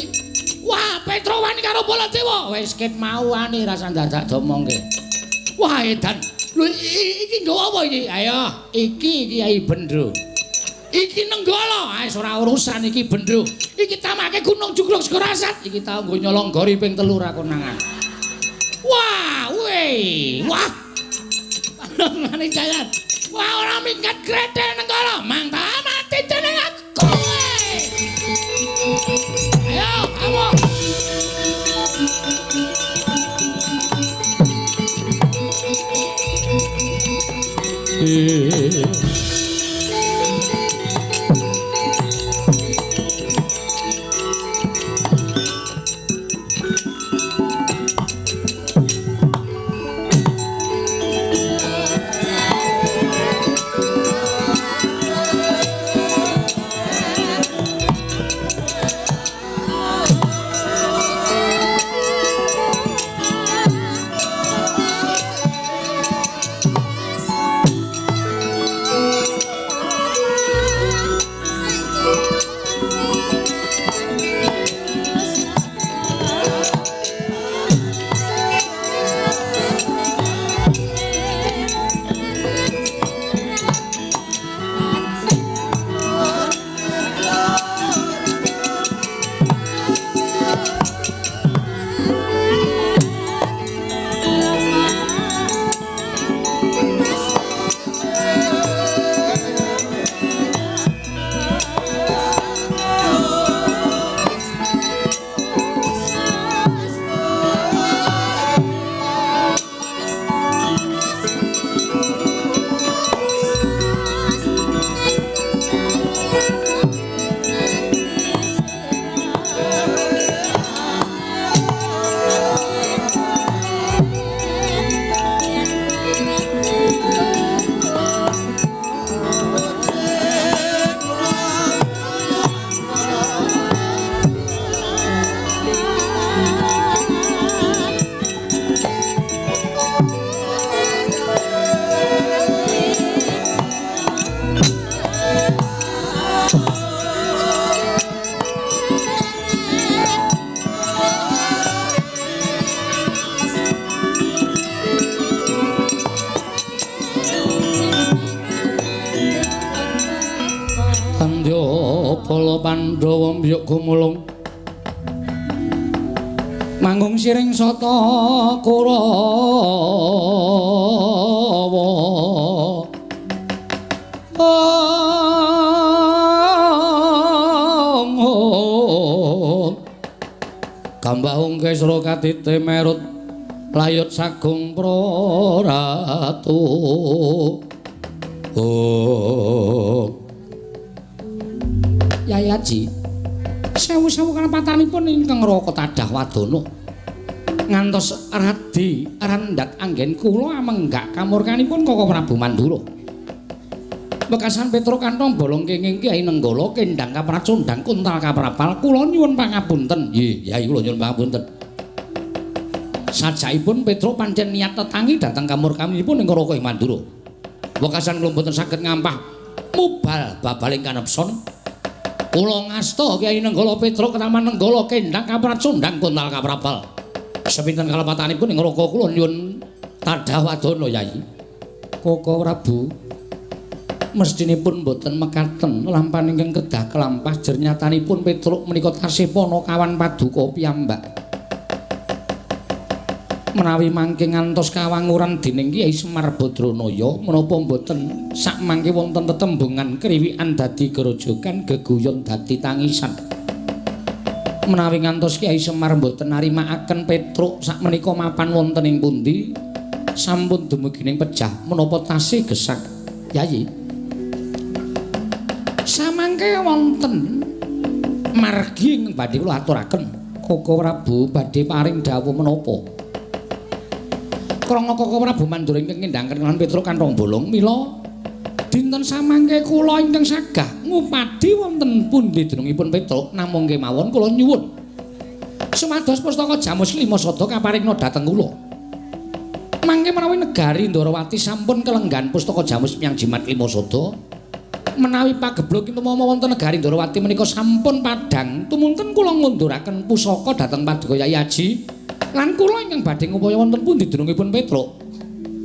Wah, Petro wani karo Baladewa. Wis ket mau wani rasa dadak domongke. Wah, edan. Lho iki nggawa apa iki? Ayo, iki Kyai Bendro. Iki Nenggala, wis ora urusan iki Bendro. Iki tamake Gunung Jugruk Segorasat. Iki tau nggo nyolong gori ping 3 ra konangan. Wah, weh. Wah. Panongane jayan. Wah, ora minggat gretel Nenggala. Mangta mati dening aku. Ayo, kamu. Pandhawa mbiyuk gumulung manggung siring sata Kurawa Gambah Ungkesra katite merut layut sagung praratu Yayaji sewu-sewu kalepatanipun ingkang Raka Tadah Wadana ngantos radi randhat anggen kula amenggak kamurkanipun Koko Prabu Mandura Bekasan Petro kantong bolong kenging Kyai Nenggala kendhang kapracundhang kuntal kaprapal kula nyuwun pangapunten nggih Yai kula nyuwun pangapunten sajaipun Petro pancen niat tetangi dhateng kamurkanipun ing Raka Mandura Bekasan kula mboten saged ngampah mubal babaling kanepson kula ngasta Kyai Nenggala Petro ketaman Nenggala kendhang kapracundhang kuntal kaprapal. Sepinten kalepatanipun ing Raka kula nyuwun Tadah Wadana Yai. Koko Prabu mestinipun boten mekaten lampahan ingkang kedah kelampah jernyatanipun Petro menika tasih pana kawan paduka piyambak. Menawi mangke ngantos kawanguran dening Kyai Semar Badranaya menapa mboten sak mangke wonten tetembungan kriwikan dadi grojogan geguyon dadi tangisan. Menawi ngantos Kyai Semar mboten narimakaken Petruk sakmenika mapan wonten ing pundi sampun dumugining pejah menapa tasih gesak Yayi. Samangke wonten margi ing badhe kula aturaken Koko Prabu badhe paring dawuh menapa. Krana Koko Prabu Mandura ingkang ngendhang kenalan Petruk Kanthong Bolong mila dinten samangke kula ingkang sagah ngupadi wonten pundi denungipun Petruk namung kemawon kula nyuwun sumados pustaka Jamus Lima Sada kaparingna dhateng kula. Mangke menawi negari Ndarawati sampun kelenggan pustaka Jamus Myang Jimat Lima Sada menawi pageblog tumama wonten negari Ndarawati menika sampun padhang tumunten kula ngunduraken pusaka dhateng Paduka Yayi Aji lan kula ingkang badhe ngupaya wonten pundi denungipun Petruk.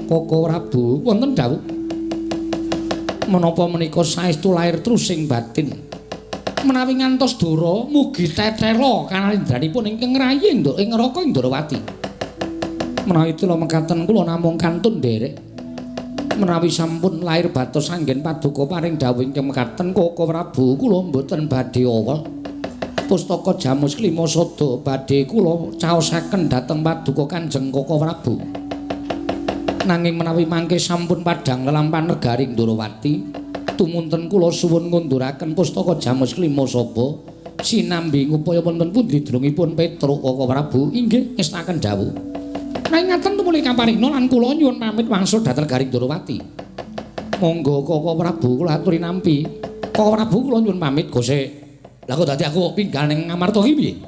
Koko Prabu wonten dawuh menapa menika saestu lair trusing batin menawi ngantos Dara mugi tetela kanalindranipun ingkang rayi ing neraka ing Ndarawati. Menawi tela mekaten kula namung kantun nderek menawi sampun lair batos anggen Paduka paring dawuh ingkang mekaten Koko Prabu kula mboten badhe awel pustaka Jamus Lima Sada badhe kula caosaken dhateng Paduka Kanjeng Koko Prabu. Nanging menawi mangke sampun padhang lelampahan negari Ndarawati tumunten kula suwun ngunduraken pustaka Jamus Lima Sada sinambi ngupaya wonten pundi denungipun Petruk Koko Prabu inggih ngestaken dawuh. Nanging ngaten tumuli kaparingna lan kula nyuwun pamit wangsul dhateng negari Ndarawati. Monggo Koko Prabu kula aturi nampi. Koko Prabu kula nyuwun pamit Gose. Lah kok dadi aku pinggal ning Ngamarta iki piye?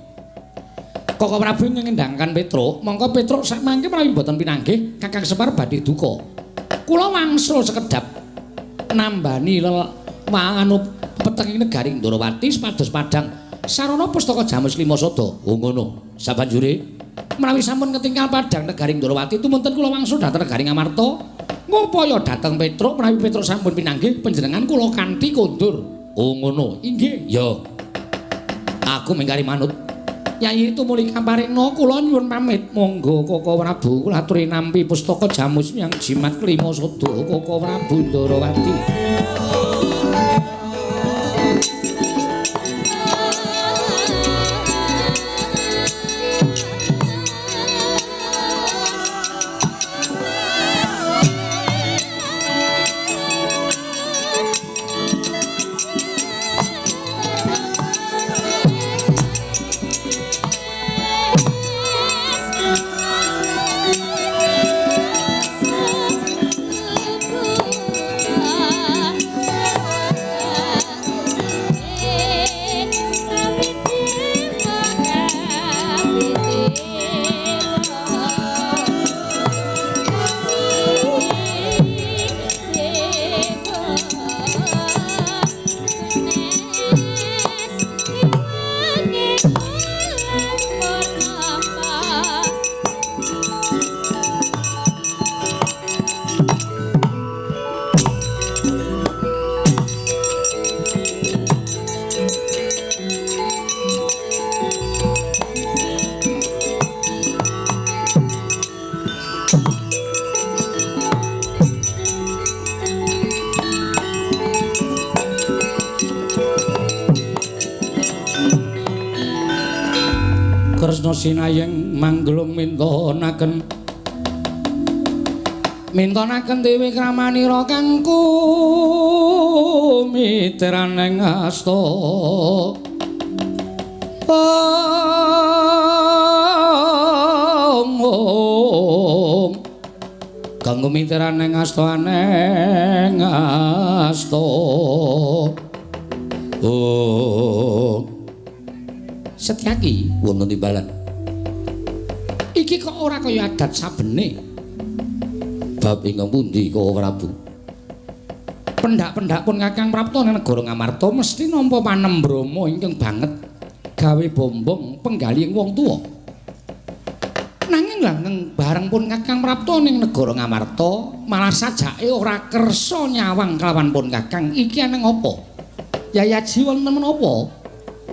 Koko Prabu ngendhangkan Petruk, mongko Petruk sak mangke menawi mboten pinanggih Kakang Semar badhe duka. Kula wangsul sekedhap nambani anu peteng negari Ndarawati sepados padhang sarana pustaka Jamus Lima Sada. Oh ngono. Sabanjure menawi sampun ketinggal padhang negari Ndarawati tumunten kula wangsul dhateng negari Ngamarta ngupaya dhateng Petruk menawi Petruk sampun pinanggih panjenengan kula kanthi kondur. Oh ngono. Inggih. Ya. Aku mengkari manut. Yayi tumuli kaparingna kula nyuwun pamit. Monggo Koko Prabu kula aturi nampi pustaka Jamus Myang Jimat Lima Sada Koko Prabu Ndarawati. Kresna sinayeng manglung mintonaken dewi kramanira kang kumitraneng asta kang kumitraneng asta aneng asta Setyaki wonten timbalan. Iki kok ora kaya adat sabene. Bab ingkang pundi Koko Prabu? Pendak-pendak pun Kakang Prapta ing negara Ngamarta mesti nampa panembrama ingkang banget gawe bombong penggali wong tuwa. Nanging langeng bareng pun Kakang Prapta ning negara Ngamarta malah sajake ora kersa nyawang kelawan pun Kakang. Iki aneng apa? Yayi Aji wonten menapa?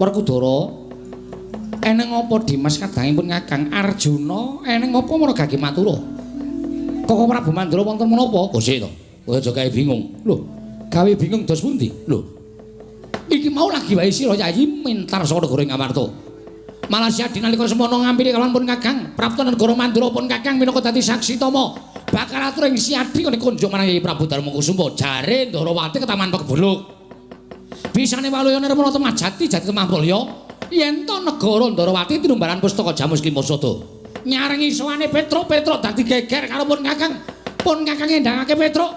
Werkudara Eneng apa Dimas kadangipun Kakang Arjuna eneng apa margake matura? Koko Prabu Mandura wonten menapa? Gusti to. Kowe aja gawe bingung. Lho, gawe bingung dos pundi? Lho. Iki mau lagi wae sira Yayi mintar saka negara Ngamarta. Malah Siadi nalika semono ngampiri kalawan pun Kakang Prapta negara Mandura pun Kakang minangka dadi saksi tama bakal atur ing Siadi kene kunjuk marang Yayi Prabu Darmakusuma jare Ndarawati ke Taman Pekebuluk. Bisane waluyane Remana Temajati Jati Temampraya. Yen to negara Ndarawati tinumbaran pustaka Jamus Klimasada nyarengi sowane Petruk dadi geger karo pun Kakang endhangake Petruk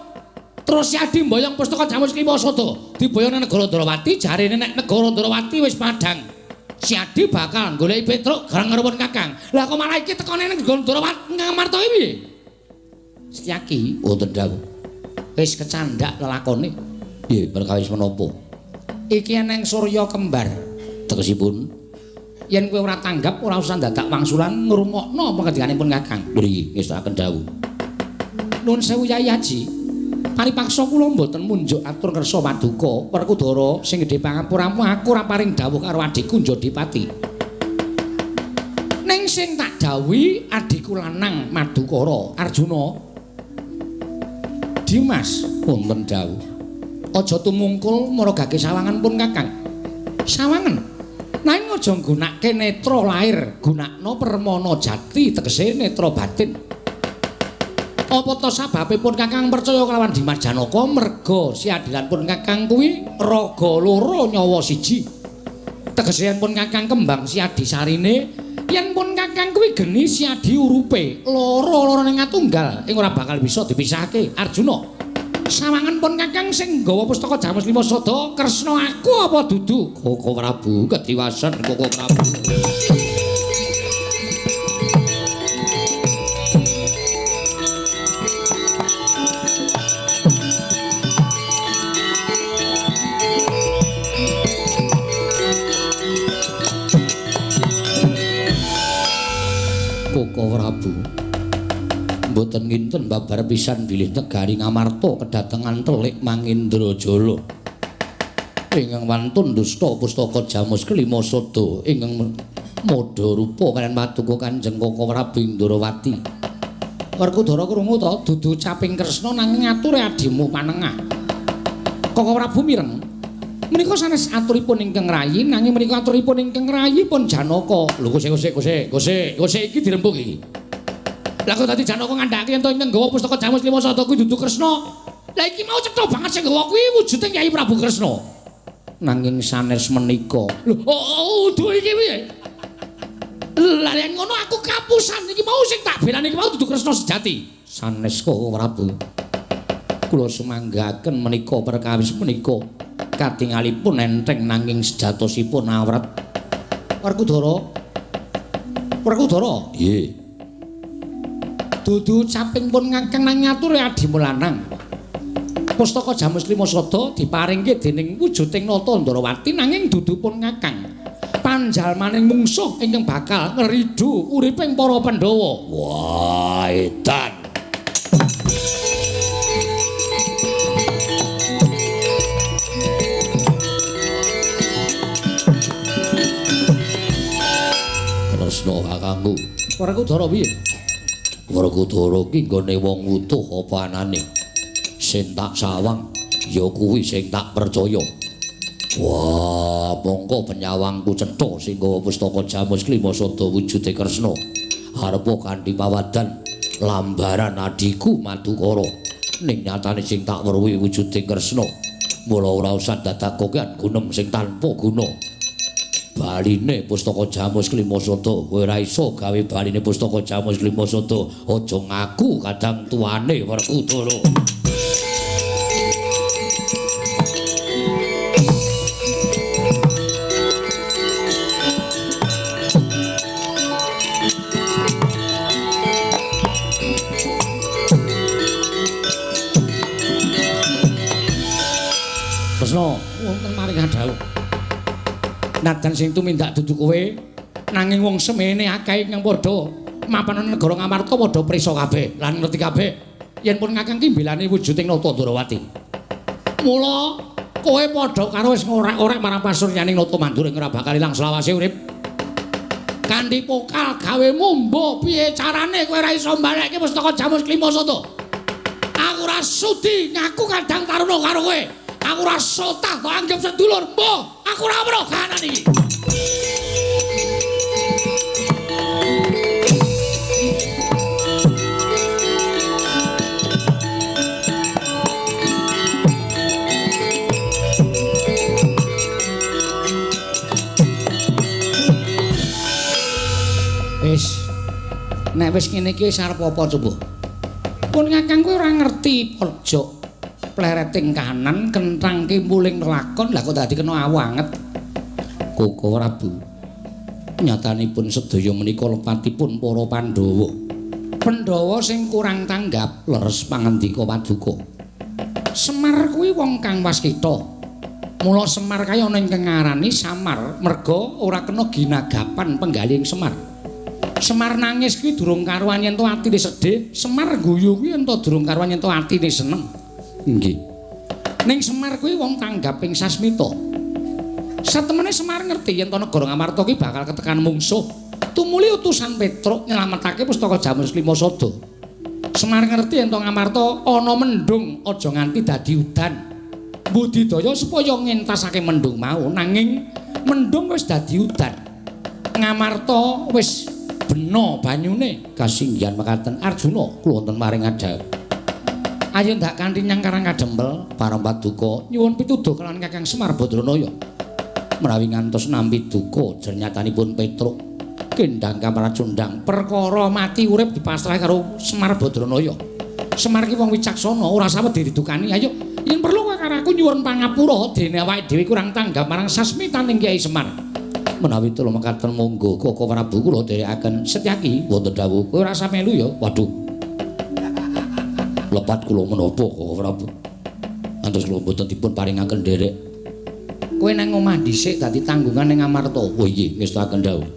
terus Siadi mboyong pustaka Jamus Klimasada diboyong nang negara Ndarawati jarene nek negara Ndarawati wis padhang Siadi bakal goleki Petruk gareng karo pun Kakang lah kok malah iki tekone nang negara Ndarawati Ngamarta iki piye Setyaki wonten dawuh wis kecandhak lelakone nggih perkawis menapa iki eneng Surya kembar tegesipun yen kowe ora tanggap ora usah dadak wangsulan ngrungokno pengendikanipun Kakang. Nggih, ngestakaken dawuh. Nuwun sewu Yayi Haji. Paripaksa kula mboten munjuk atur kersa paduka Werkudara sing gedhe pangapuramu aku ora paring dawuh karo adikku Njodipati. Ning sing tak dawuhi adikku lanang Madukara Arjuna. Dimas wonten dawuh. Aja tumungkul maragake sawangan pun Kakang. Sawangan nanging aja nggunakake netra lair, gunakno permana jati tegese netra batin. Apa to sababipun Kakang percaya kelawan Dimas Janaka merga siadilanipun Kakang kuwi raga loro nyawa siji. Tegese pun Kakang kembang siadi sarine, yen pun Kakang kuwi geni siadi urupe, loro-lorone ngatunggal ing ora bakal bisa dipisahake. Arjuna sawangan pun Kakang sing nggawa pustaka Jamus Klimasada Kresna aku apa dudu? Koko Prabu kediwasan Koko Prabu. Koko Prabu mboten nginten babar pisan bilih negari Ngamarta kedatengan telik Mangindrajala ingkang wantun dusta pustaka Jamus Klimasada ingkang madha rupa kaliyan paduka Kanjeng Koko Prabu Ndarawati. Werkudara krungu to dudu caping Kresna nanging ature adimu panengah. Koko Prabu mireng menika sanes aturipun ingkang rayi nanging menika aturipun ingkang rayi pun Janaka. Lho gose iki dirembuk iki. Lah kok dadi Janaka ngandhake yen to ingkang nggawa pustaka Jamus Klimasada kuwi dudu Kresna. Lah iki mau cetha banget sing nggawa kuwi wujude Kyai Prabu Kresna. Nanging sanes menika. Lho, duh iki piye? Lah yen ngono aku kapusan iki mau sing tak belani iki mau dudu Kresna sejati. Sanes kok Prabu. Kula sumanggaken menika perkawis menika katingalipun enteng nanging sejatosipun awrat. Werkudara. Nggih. Dudu caping pun Kakang nang ngature adimu lanang. Pustaka Jamus Klimasada diparingke dening wujuding Nata Ndarawati nanging dudu pun Kakang. Panjalmaning mungsuh ingkang bakal ngridu uriping para Pandhawa. Wah, edan. Kresna kakangku. Werkudara piye? Werkudara ki nggone wong utuh apa anane sing tak sawang ya kuwi sing tak percaya. Wah, mongko penyawangku cetha sing nggawa pustaka Jamus Klimasada wujude Kresna arepa kanthi pawadan lambaran adiku Madukara ning nyatane sing tak weruhi wujude Kresna mula ora usah dadakokan gunem sing tanpa guna. Baline pustaka Jamus Klimasada kowe ora iso gawe baline pustaka Jamus Klimasada aja ngaku kadang tuane Werkudara. Kresna wonten maring dawuh nadan sing tumindak dudu kowe nanging wong semene akeh ingkang padha mapan negara Ngamarta padha prisa kabeh lan ngerti kabeh yen pun Kakang ki mbelani wujuding Nata Ndarawati. Mula kowe padha karo wis ngorek-orek marang pasuryaning Nata Mandura ora bakal ilang selawase urip. Kanthi pokal gawe mumbo piye carane kowe ora iso mbalekke pustaka Jamus Klimasada. Aku ora sudi ngaku kadang taruna karo kowe. Aku ora sotah kok anggap sedulur. Mbah, aku ora weruh kahanan iki. Nek wis ngene iki wis arep apa coba? Pun Kakang kowe ora ngerti pojok plereting kanan kentrangke muling lakon lah kok dadi kena awanget. Koko Prabu. Nyatanipun sedaya menika lepatipun para Pandhawa. Pandhawa sing kurang tanggap leres pangandika Paduka. Semar kuwi wong kang waskita. Mula Semar kaya ana ing ngarani samar merga ora kena ginagapan penggaling Semar. Semar nangis kuwi durung karuan yen to atine sedih, Semar guyu kuwi ento durung karuan yen to atine seneng. Nggih. Ning Semar kuwi wong tanggap ing sasmita. Satemene Semar ngerti yen to negara Ngamarta kuwi bakal ketekan mungsuh. Tumuli utusan Petruk nyelametake pustaka Jamus Klimasada. Semar ngerti yen to Ngamarta ana mendung aja nganti dadi udan. Budidaya supaya ngentasake mendung mau nanging mendung wis dadi udan. Ngamarta wis bena banyune kasinggihan mekaten Arjuna kula wonten maring adhawu. Ayo ndak kanthi nyang Karang Kadempel para Paduka nyuwun pituduh kelawan Kakang Semar Badranaya. Menawi ngantos nampi duka jernyatanipun Petruk kendang Kamaracundang perkara mati urip dipasrah karo Semar Badranaya. Semar ki wong wicaksana ora sawedi didukani. Ayo yen perlu kowe karo aku nyuwun pangapura dene awake dhewe kurang tanggap marang sasmitaning Kyai Semar. Menawi telu mekaten monggo Koko Prabu kula dherekaken Setyaki wonten dawuh kowe ora melu ya. Waduh. Lepat kula menapa Koko Prabu. Antos kula mboten dipun paringaken nderek. Kowe nang omah dhisik dadi tanggungan ning Ngamarta. Oh nggih, ngestakaken dawuh.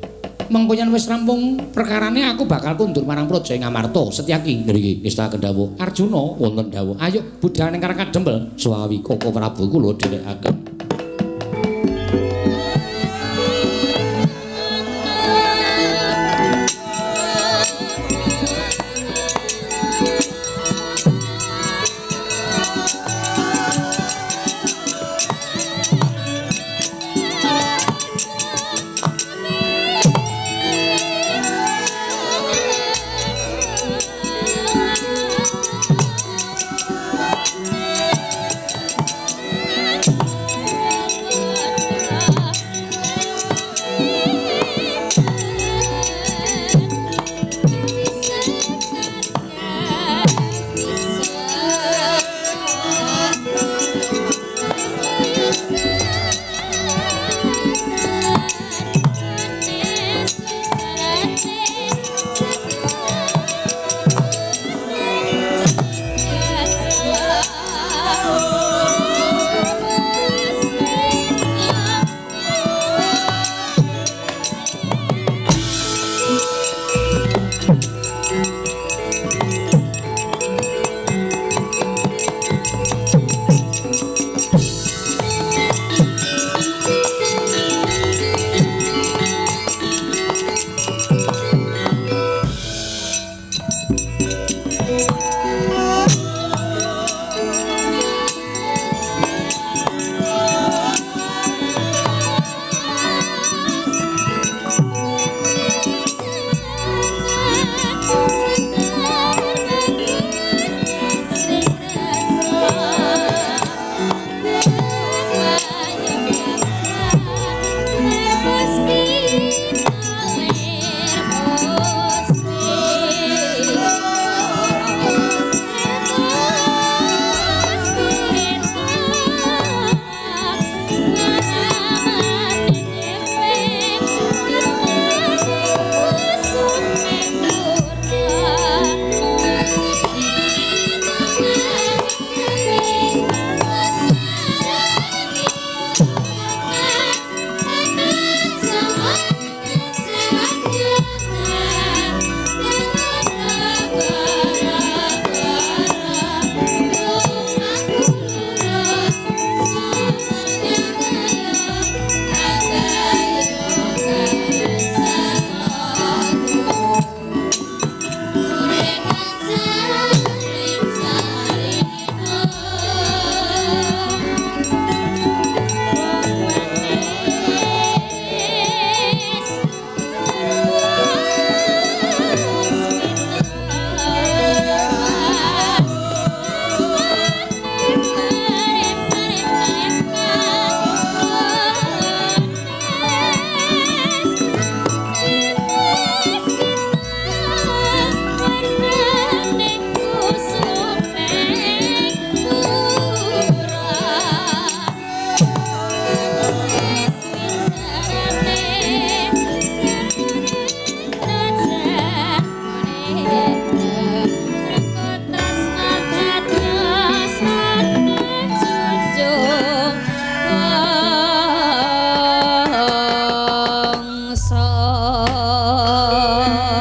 Mengko yen wis rampung perkarane aku bakal kundur marang Praja Ngamarta. Setyaki nggih ngestakaken dawuh. Arjuna wonten dawuh. Ayo budhal ning Karang Kadempel swawi Koko Prabu kula dherekaken.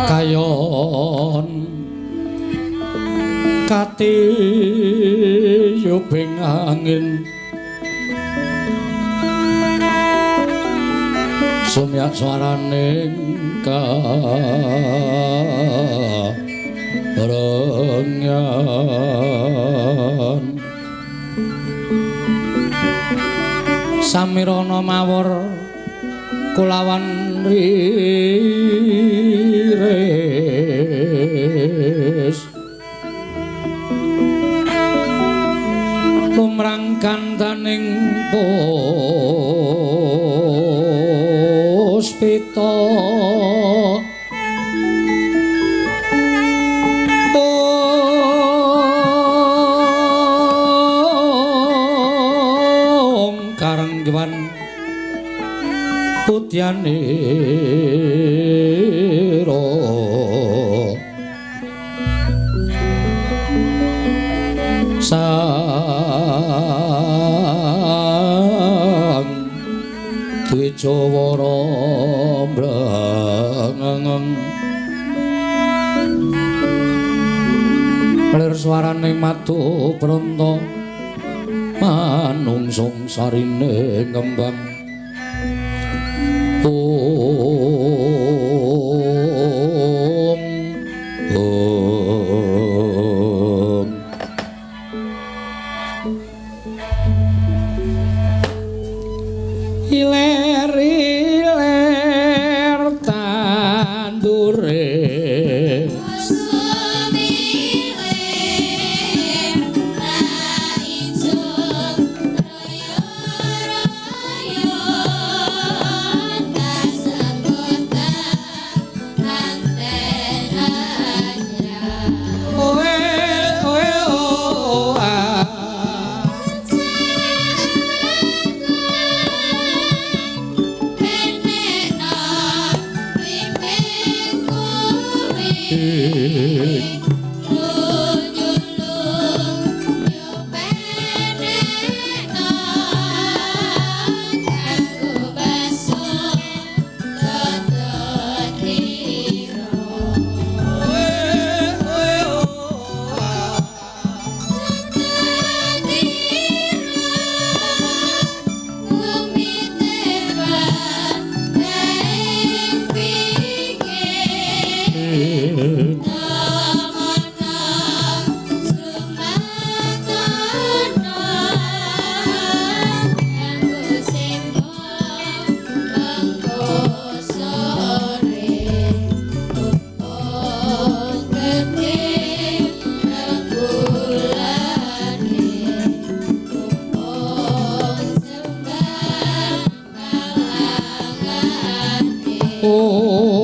kayon katiyuping angin sumyak swaraning karengan samirana mawur kulawan riris lumrang kandaning puspita karenggan putyaniro sang Dwijawara mbrengeng lir swaraning madu pranta manungsung sarine ngembang iler-iler tandure oh